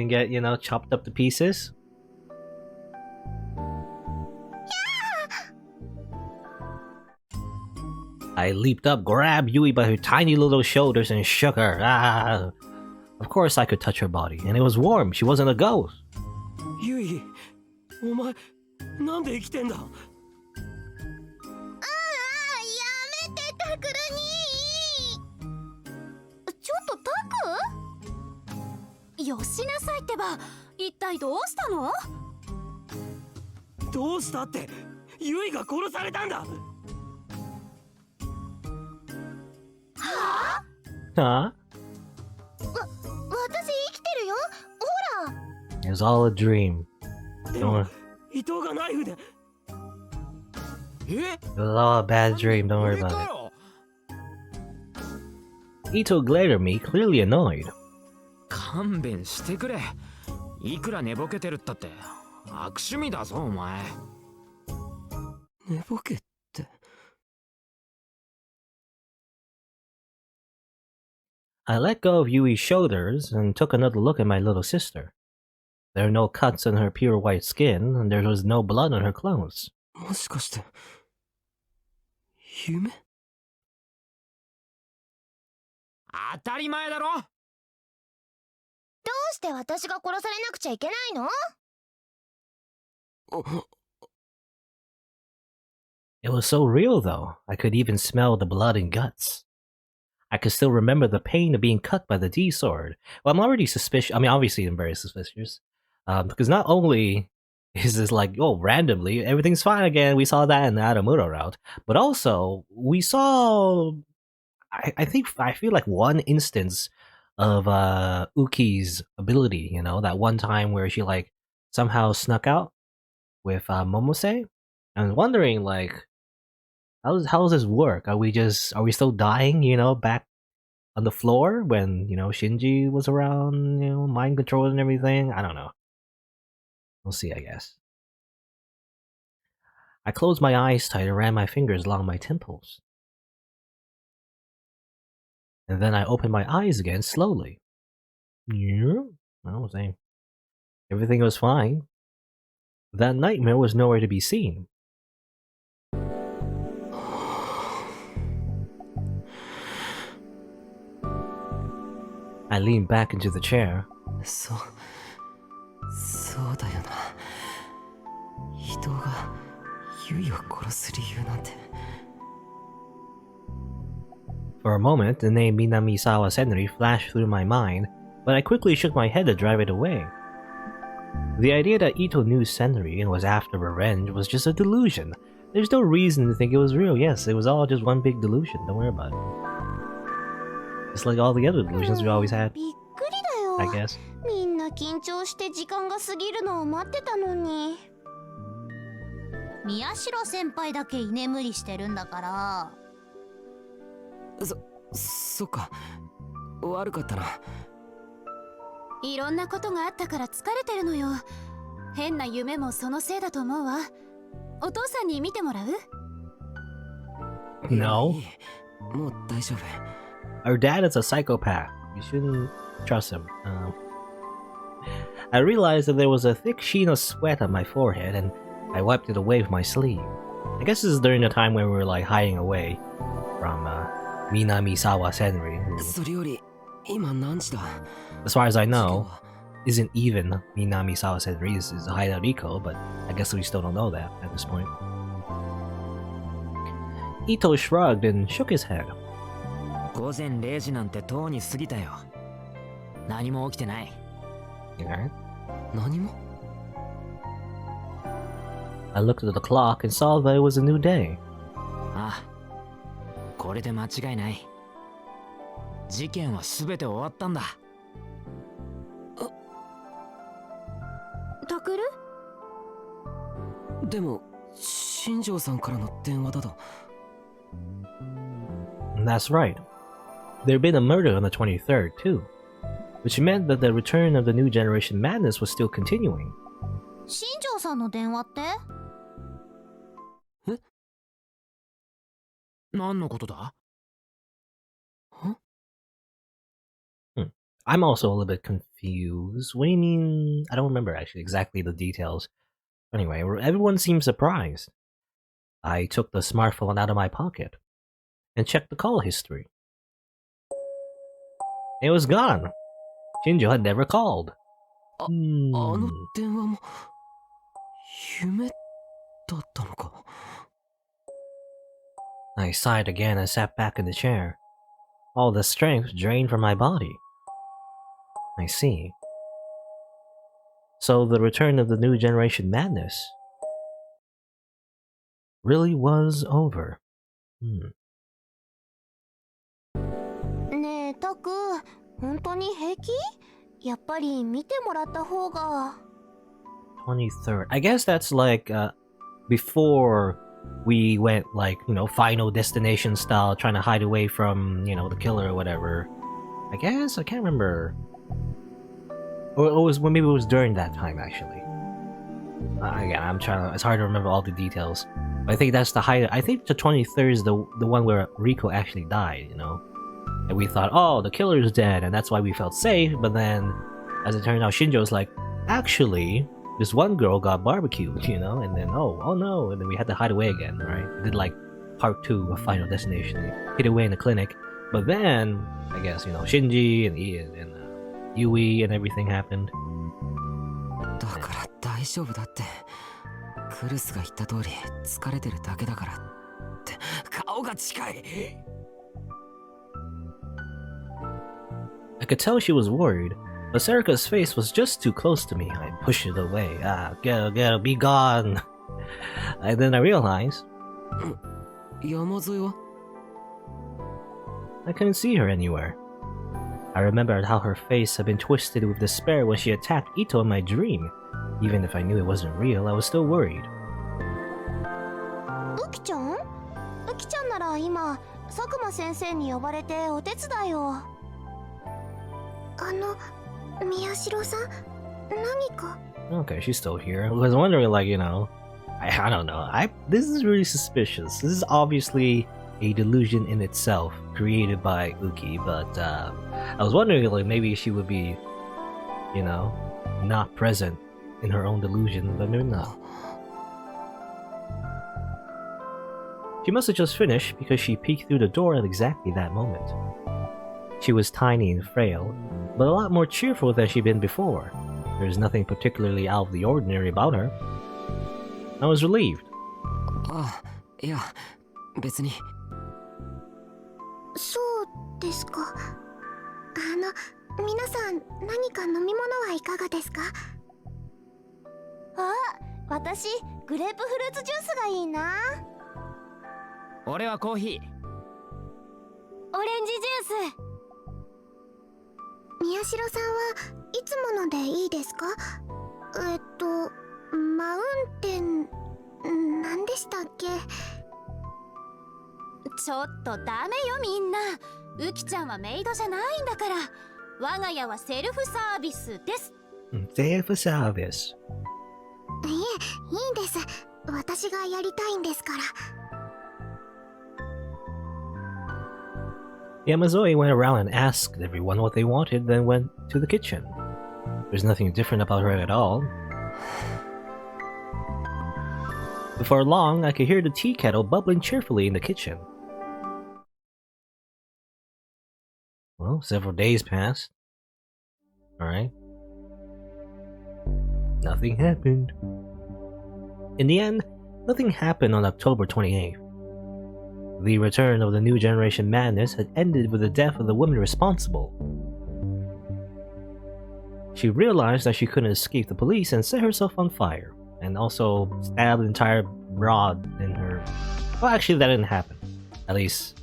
get, you know, chopped up to pieces. I leaped up, grabbed Yui by her tiny little shoulders, and shook her. Ah! Of course I could touch her body, and it was warm. She wasn't a ghost. Yui, お前なんで生きてんだ？やめてタクルに。ちょっとタク？よしなさいってば。一体どうしたの？どうしたって、ユイが殺されたんだ。Huh? 私生きてるよ。ほら。 It was all a dream. でも伊藤がナイフで。It was all a bad dream. Don't worry about it. Ito glared at me, clearly annoyed. 勘弁してくれ。いくら寝ぼけてるったって悪趣味だぞお前。寝ぼけって。I let go of Yui's shoulders and took another look at my little sister. There were no cuts on her pure white skin, and there was no blood on her clothes. もしかして夢？当たり前だろ。どうして私が殺されなくちゃいけないの？ It was so real, though. I could even smell the blood and guts. I could still remember the pain of being cut by the D sword. Well, I'm already suspicious. I mean, obviously, I'm very suspicious. Because not only is this like, oh, randomly, everything's fine again. We saw that in the Adamuro route. But also, we saw, I feel like one instance of Uki's ability, you know, that one time where she like somehow snuck out with Momose. I was wondering, like, how does this work? Are we still dying, you know, back on the floor when, you know, Shinji was around, you know, mind control and everything? I don't know. We'll see, I guess. I closed my eyes tight and ran my fingers along my temples. And then I opened my eyes again slowly. Yeah, I was saying. Everything was fine. That nightmare was nowhere to be seen. I leaned back into the chair. そうだよな。伊藤がユイを殺す理由なんて。For a moment, the name Minamisawa Senri flashed through my mind, but I quickly shook my head to drive it away. The idea that Ito knew Senri and was after revenge was just a delusion. There's no reason to think it was real. Yes, it was all just one big delusion. Don't worry about it. Just like all the other delusions we always had, びっくりだ I よ。 guess. みんな緊張して時間が過ぎるのを待ってたのに。宮代先輩だけ居眠りしてるんだから。そっか。悪かったな。いろんなことがあったから疲れてるのよ。変な夢もそのせいだと思うわ。お父さんに見てもらう？ No. もう大丈夫。Our dad is a psychopath. You shouldn't trust him. I realized that there was a thick sheen of sweat on my forehead, and I wiped it away with my sleeve. I guess this is during the time when we were like hiding away from Minamisawa Senri. それより今何時だ？ As far as I know, isn't even Minami Sawasenri's Haida Riko, but I guess we still don't know that at this point. Ito shrugged and shook his head. 午前0時なんてとうに過ぎたよ。何も起きてない。Alright. 何も I looked at the clock and saw that it was a new day. ああ、これで間違いない。事件は全て終わったんだ。タクル？でも新庄さんからの電話だと。 That's right. There'd been a murder on the 23rd, too, which meant that the return of the new generation madness was still continuing. 新庄さんの電話って？何のことだ？ I'm also a little bit confused. What do you mean? I don't remember actually exactly the details. Anyway, everyone seemed surprised. I took the smartphone out of my pocket and checked the call history. It was gone. Shinjo had never called. あの電話も夢だったのか。 I sighed again and sat back in the chair. All the strength drained from my body. I see. So the return of the new generation madness really was over. ねえタク、本当に平気？やっぱり見てもらった方が。 23rd. I guess that's like before we went like, Final Destination style, trying to hide away from, the killer or whatever. I guess I can't remember. Or it was maybe it was during that time actually. Again, it's hard to remember all the details. But I think that's the high. I think the 23rd is the one where Rico actually died, And we thought, oh, the killer is dead, and that's why we felt safe. But then, as it turned out, Shinjo's like, actually, this one girl got barbecued, And then, oh no, and then we had to hide away again, right? We did like part 2 of Final Destination, we hid away in the clinic. But then, I guess Shinji and Yui and everything happened. だから大丈夫だって。クルスが言った通り疲れてるだけだからって顔が近い。 I could tell she was worried, but Serika's face was just too close to me. I pushed it away. Go, be gone. And then I realized 山添は I couldn't see her anywhere. I remembered how her face had been twisted with despair when she attacked Ito in my dream. Even if I knew it wasn't real, I was still worried. ウキちゃん？ウキちゃんなら今佐久間先生に呼ばれてお手伝いを。宮代さん、何か？ Okay, she's still here. I was wondering, like, I don't know. This is really suspicious. This is obviously a delusion in itself, created by Uki, but I was wondering, like, maybe she would be, not present in her own delusion, but maybe not. She must have just finished because she peeked through the door at exactly that moment. She was tiny and frail, but a lot more cheerful than she'd been before. There's nothing particularly out of the ordinary about her. I was relieved. あ、いや別に。そうですか。皆さん何か飲み物はいかがですか？あ、私グレープフルーツジュースがいいな。俺はコーヒー。オレンジジュース。宮代さんはいつものでいいですか？マウンテン何でしたっけ？ちょっとダメよみんな。ウキちゃんはメイドじゃないんだから。我が家はセルフサービスです。Self-service. いえ、いいんです。私がやりたいんですから。Yamazoe went around and asked everyone what they wanted, then went to the kitchen. There's nothing different about her at all. Before long, I could hear the tea kettle bubbling cheerfully in the kitchen. Well, several days passed. Alright. Nothing happened. In the end, nothing happened on October 28th. The return of the new generation madness had ended with the death of the woman responsible. She realized that she couldn't escape the police and set herself on fire, and also stabbed an entire rod in her. Well, actually, that didn't happen. At least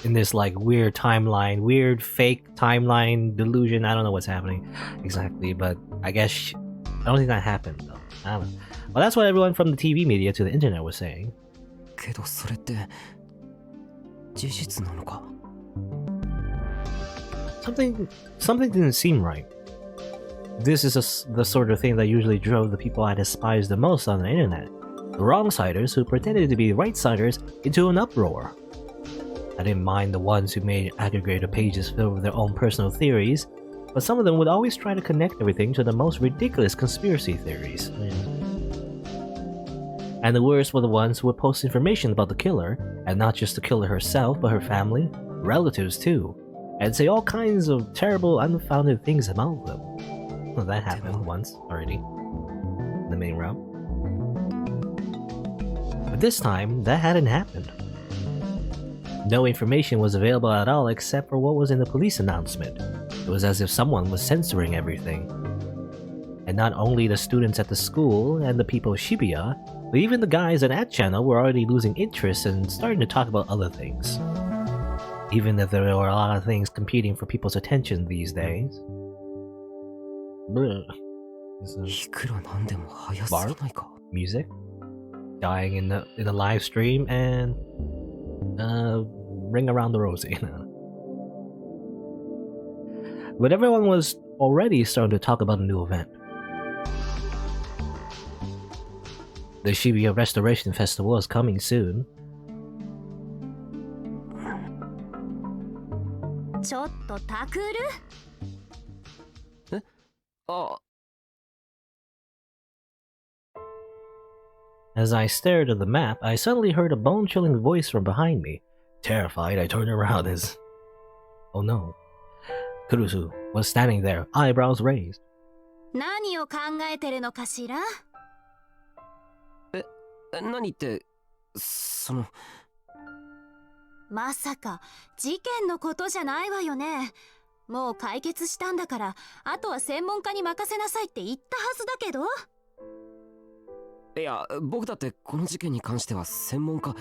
in this like weird timeline, weird fake timeline delusion. I don't know what's happening exactly, but I guess I don't think that happened though. I don't know. Well, that's what everyone from the TV media to the internet was saying. けどそれって事実なのか? Something didn't seem right. This is the sort of thing that usually drove the people I despised the most on the internet. The wrong-siders who pretended to be right-siders into an uproar. I didn't mind the ones who made aggregator pages filled with their own personal theories, but some of them would always try to connect everything to the most ridiculous conspiracy theories. And the worst were the ones who would post information about the killer, and not just the killer herself, but her family, relatives too, and say all kinds of terrible, unfounded things about them. Well, that happened once already, in the main route. But this time, that hadn't happened. No information was available at all except for what was in the police announcement. It was as if someone was censoring everything. And not only the students at the school and the people of Shibuya, but even the guys on that channel were already losing interest and starting to talk about other things. Even if there were a lot of things competing for people's attention these days. Bar, music, dying in the live stream, and ring around the rosy. But everyone was already starting to talk about a new event. The Shibuya Restoration Festival is coming soon. ちょっとタクル? あ、 As I stared at the map, I suddenly heard a bone-chilling voice from behind me. Terrified, I turned around as... Oh no. Kurusu was standing there, eyebrows raised. 何を考えてるのかしら? 何ってそのまさか事件のことじゃないわよね。もう解決したんだから、あとは専門家に任せなさいって言ったはずだけど。いや、僕だってこの事件に関しては専門家。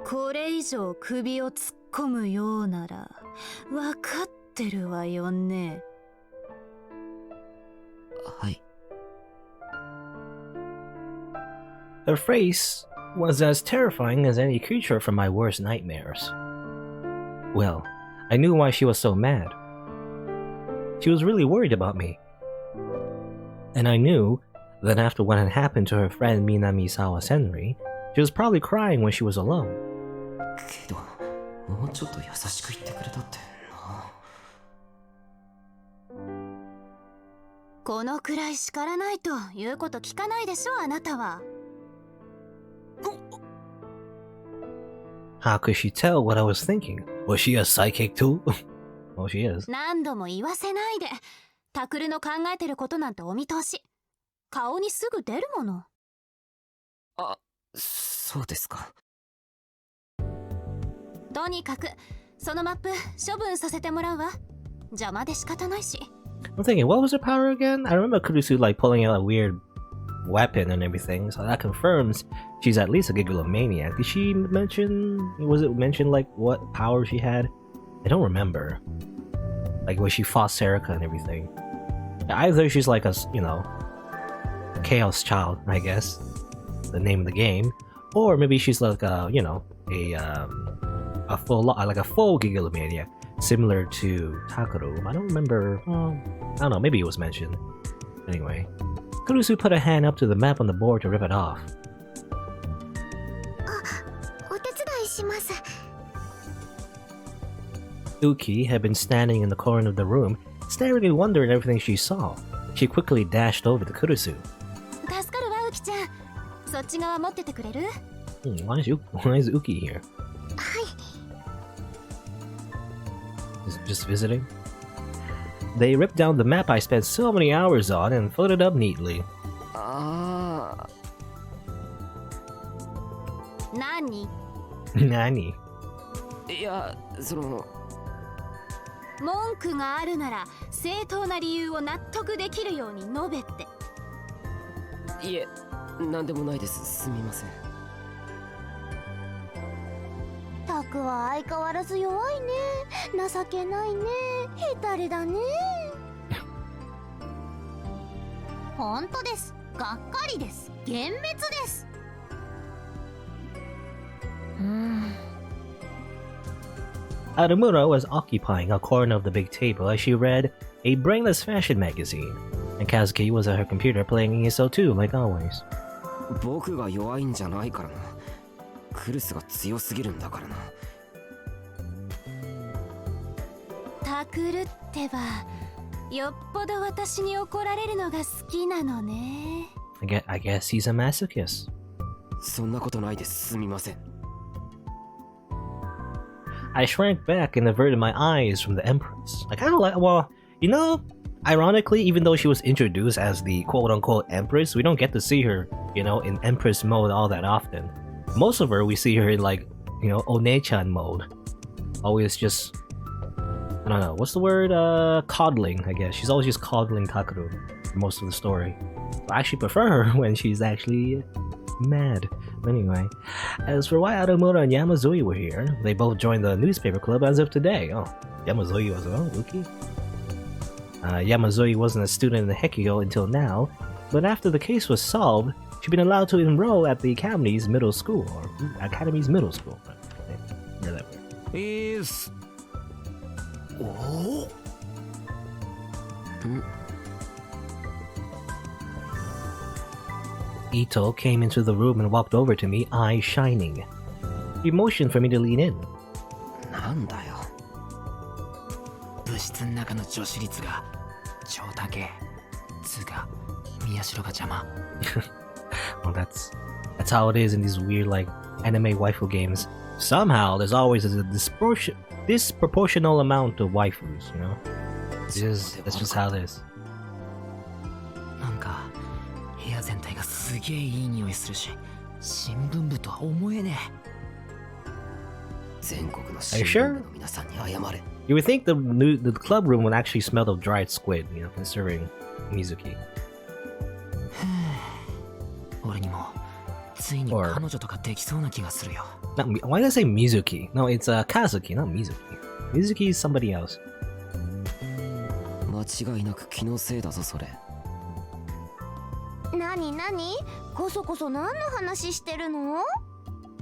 これ以上首を突っ込むようなら分かってるわよね。はい。Her face was as terrifying as any creature from my worst nightmares. Well, I knew why she was so mad. She was really worried about me. And I knew that after what had happened to her friend Minamisawa Senri, she was probably crying when she was alone. けど、もうちょっと優しく言ってくれたってな。このくらい叱らないと言うこと聞かないでしょ、あなたは。How could she tell what I was thinking? Was she a psychic too? Well, she is. 何度も言わせないで。タクルの考えてることなんてお見通し。顔にすぐ出るもの。あ、そうですか。とにかく、そのマップ処分させてもらうわ。邪魔で仕方ないし。I'm thinking, what was her power again? I remember Kurusu like pulling out a weird weapon and everything, so that confirms she's at least a gigolomaniac. Did she mention, was it mentioned like what power she had? I don't remember. Like when she fought Serica and everything. Either she's like a, you know, chaos child, I guess, the name of the game, or maybe she's like a, you know, a full gigolomaniac, similar to Takaru. I don't remember. I don't know. Maybe it was mentioned. Anyway, Kurusu put a hand up to the map on the board to rip it off. お手伝いします。 Uki had been standing in the corner of the room, staring in wonder at everything she saw. She quickly dashed over to Kurusu. 助かるわ、ウキちゃん。そっち側持っててくれる? Why is Uki here? はい。Just visiting? They ripped down the map I spent so many hours on and folded it up neatly. あ何？ Nani? あ、いや、その、文句があるなら正当な理由を納得できるように述べて。いえ、なんでもないです。すみません。タクは相変わらず弱いね。情けないね。ヘタレだね。本当です。がっかりです。幻滅です。Adamura was occupying a corner of the big table as she read a brainless fashion magazine, and Kazuki was at her computer playing ESO too, like always. 僕が弱いんじゃないからな。クルスが強すぎるんだからな。タクルってば、よっぽど私に怒られるのが好きなのね。I guess he's a masochist. そんなことないです。すみません。I shrank back and averted my eyes from the Empress. I kind of like, well, you know, ironically, even though she was introduced as the quote-unquote Empress, we don't get to see her, you know, in Empress mode all that often. Most of her, we see her in, like, you know, One-chan mode. Always just, I don't know, what's the word? Coddling, I guess. She's always just coddling Takuru for most of the story. I actually prefer her when she's actually mad. Anyway, as for why Adamura and Yamazui were here, they both joined the newspaper club as of today. Oh, Yamazui as well, Uki? Yamazui wasn't a student in the Hekio until now, but after the case was solved, she'd been allowed to enroll at the Academy's middle school, or Academy's middle school. Hear that word. Is... Oh? Ito came into the room and walked over to me, eyes shining. He motioned for me to lean in. なんだよ。部室の中の女子率が超高え。つうか、宮代が邪魔。Well, that's how it is in these weird, like, anime waifu games. Somehow, there's always a disproportional amount of waifus, you know? That's just how it is. なんか部屋全体がすげえいい匂いするし、新聞部とは思えねえ。全国の新 Are you 聞 sure? 部の皆さんに謝れ。You would think the club room would actually smell of dried squid, you know, considering Mizuki. 俺にもついに Or- 彼女とかできそうな気がするよ。Why did I say Mizuki? No, it's Kazuki, not Mizuki. Mizuki is somebody else. 間違いなく気のせいだぞ、それ。なになに？こそこそ何の話してるの？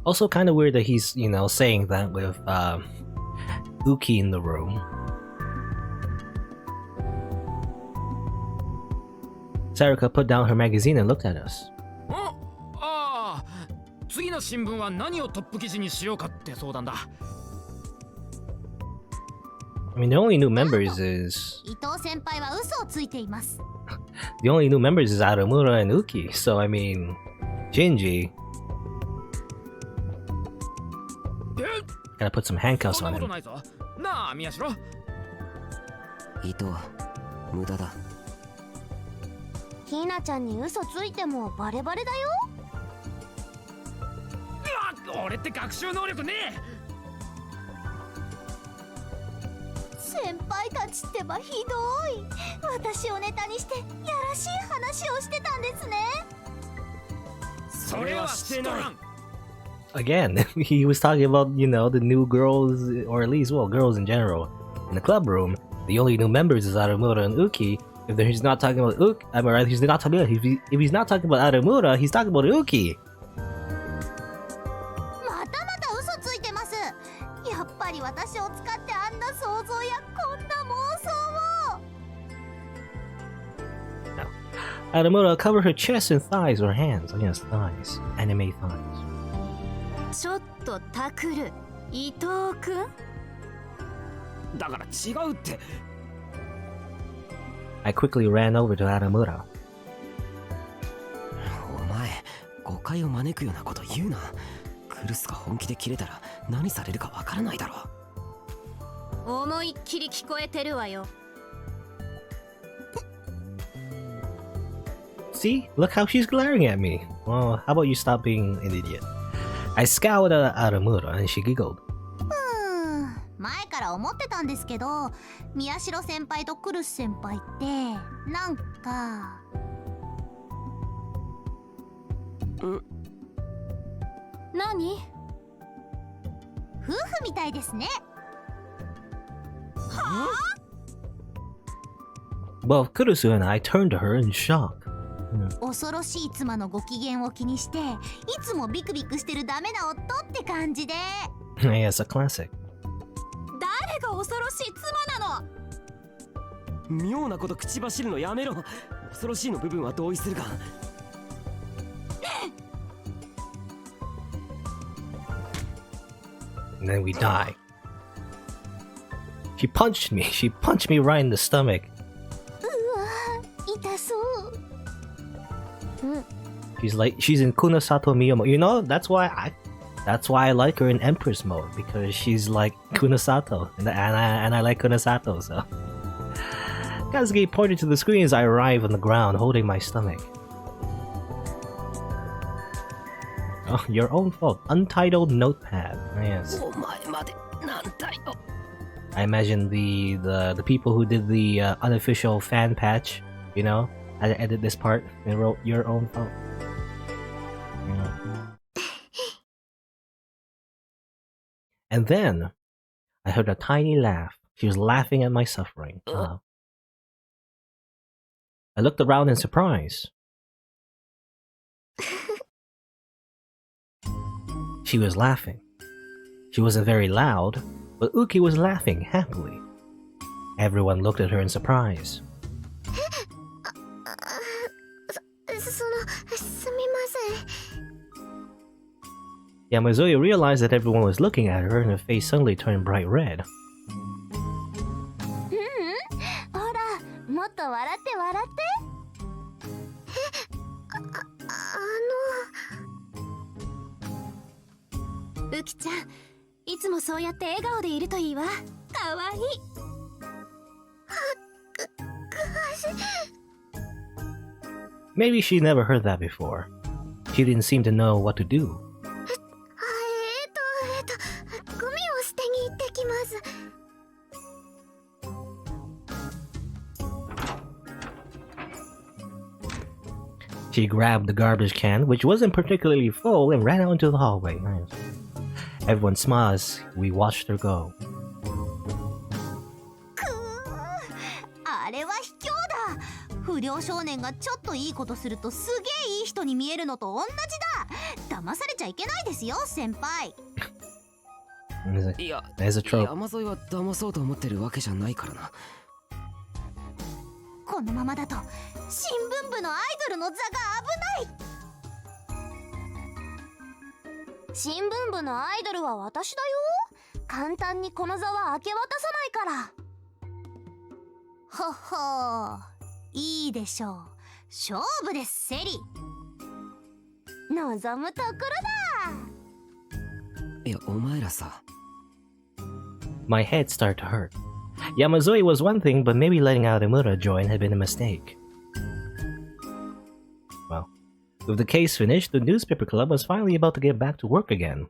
Also, kind of weird that he's, you know, saying that with Uki in the room. Sarika put down her magazine and looked at us. ああ、次の新聞は何をトップ記事にしようかって相談だ。I mean, the only new members is 伊藤先輩は嘘をついています。the only new members is Adamura and Uki. So I mean, Shinji え、 gotta put some handcuffs そん on なこと him. ないぞ。なあ、宮代。伊藤、無駄だ。ひなちゃんに嘘ついてもバレバレだよ。うわ、俺って学習能力ねえ。先輩たちってばひどい。私をネタにしてやらしい話をしてたんですね。それはしてない。 Again, he was talking about, you know, the new girls, or at least, well, girls in general. In the club room, the only new members is Adamura and Uki. If he's not talking about Uki, I'm right, he's not talking about, if he's not talking about Adamura, he's talking about Uki. またまた嘘ついてます。やっぱり私を使ってあんな想像やこんな妄想を。Adamura covered her chest and thighs with her hands. Yes, thighs. Anime thighs. ちょっとタクル、伊藤くん。だから違うって。I quickly ran over to Adamura. お前、誤解を招くようなこと言うな。クルスが本気で切れたら何されるかわからないだろう。思いっきり聞こえてるわよ。See? Look how she's glaring at me. Well, how about you stop being an idiot? I scowled at Aramura and she giggled. 前から思ってたんですけど、宮代先輩とクルス先輩ってなんか何？夫婦みたいですね。はあ？ Well, Kurusu and I turned to her in shock. 恐ろしい妻のご機嫌を気にしていつもビクビクしてるダメな夫って感じで。Yes, a classic. 誰が恐ろしい妻なの？妙なこと口走るのやめろ。恐ろしいの部分は同意するが。And then we die. She punched me. She punched me right in the stomach. うわ、痛そう。She's like, she's in Kunasato Miyomo. You know, that's why I like her in Empress mode, because she's like Kunasato, and I like Kunasato. So Kazuki pointed to the screen as I arrived on the ground, holding my stomach. Oh, your own fault. Untitled notepad. Yes. お前までなんだよ。 I imagine the people who did the unofficial fan patch, you know, had to edit this part and wrote your own fault. You know. And then I heard a tiny laugh. She was laughing at my suffering. I looked around in surprise. She was laughing. She wasn't very loud, but Uki was laughing happily. Everyone looked at her in surprise. すみません。 Yamazuya realized that everyone was looking at her and her face suddenly turned bright red. ほら、もっと笑って笑って。ウキちゃん、いつもそうやって笑顔でいるといいわ。かわいい。Maybe she never heard that before. She didn't seem to know what to do. ゴミを捨てに行ってきます。 She grabbed the garbage can, which wasn't particularly full, and ran out into the hallway. Nice. Everyone smiled as we watched her go. あれは卑怯だ。不良少年がちょっといいことするとすげえいい人に見えるのと同じだ。騙されちゃいけないですよ、先輩。いや、 There's a trope. 山沿いは騙そうと思ってるわけじゃないからな。このままだと新聞部のアイドルの座が危ない。新聞部のアイドルは私だよ。簡単にこの座は明け渡さないから。ほほー、いいでしょう。勝負です、セリ。望むところだ。いや、お前らさ。 My head started to hurt. Yamazui was one thing, but maybe letting Aramura join had been a mistake. Well, with the case finished, the newspaper club was finally about to get back to work again.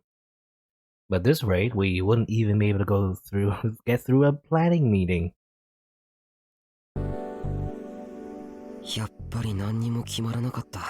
But at this rate, we wouldn't even be able to get through a planning meeting. やっぱり何にも決まらなかった。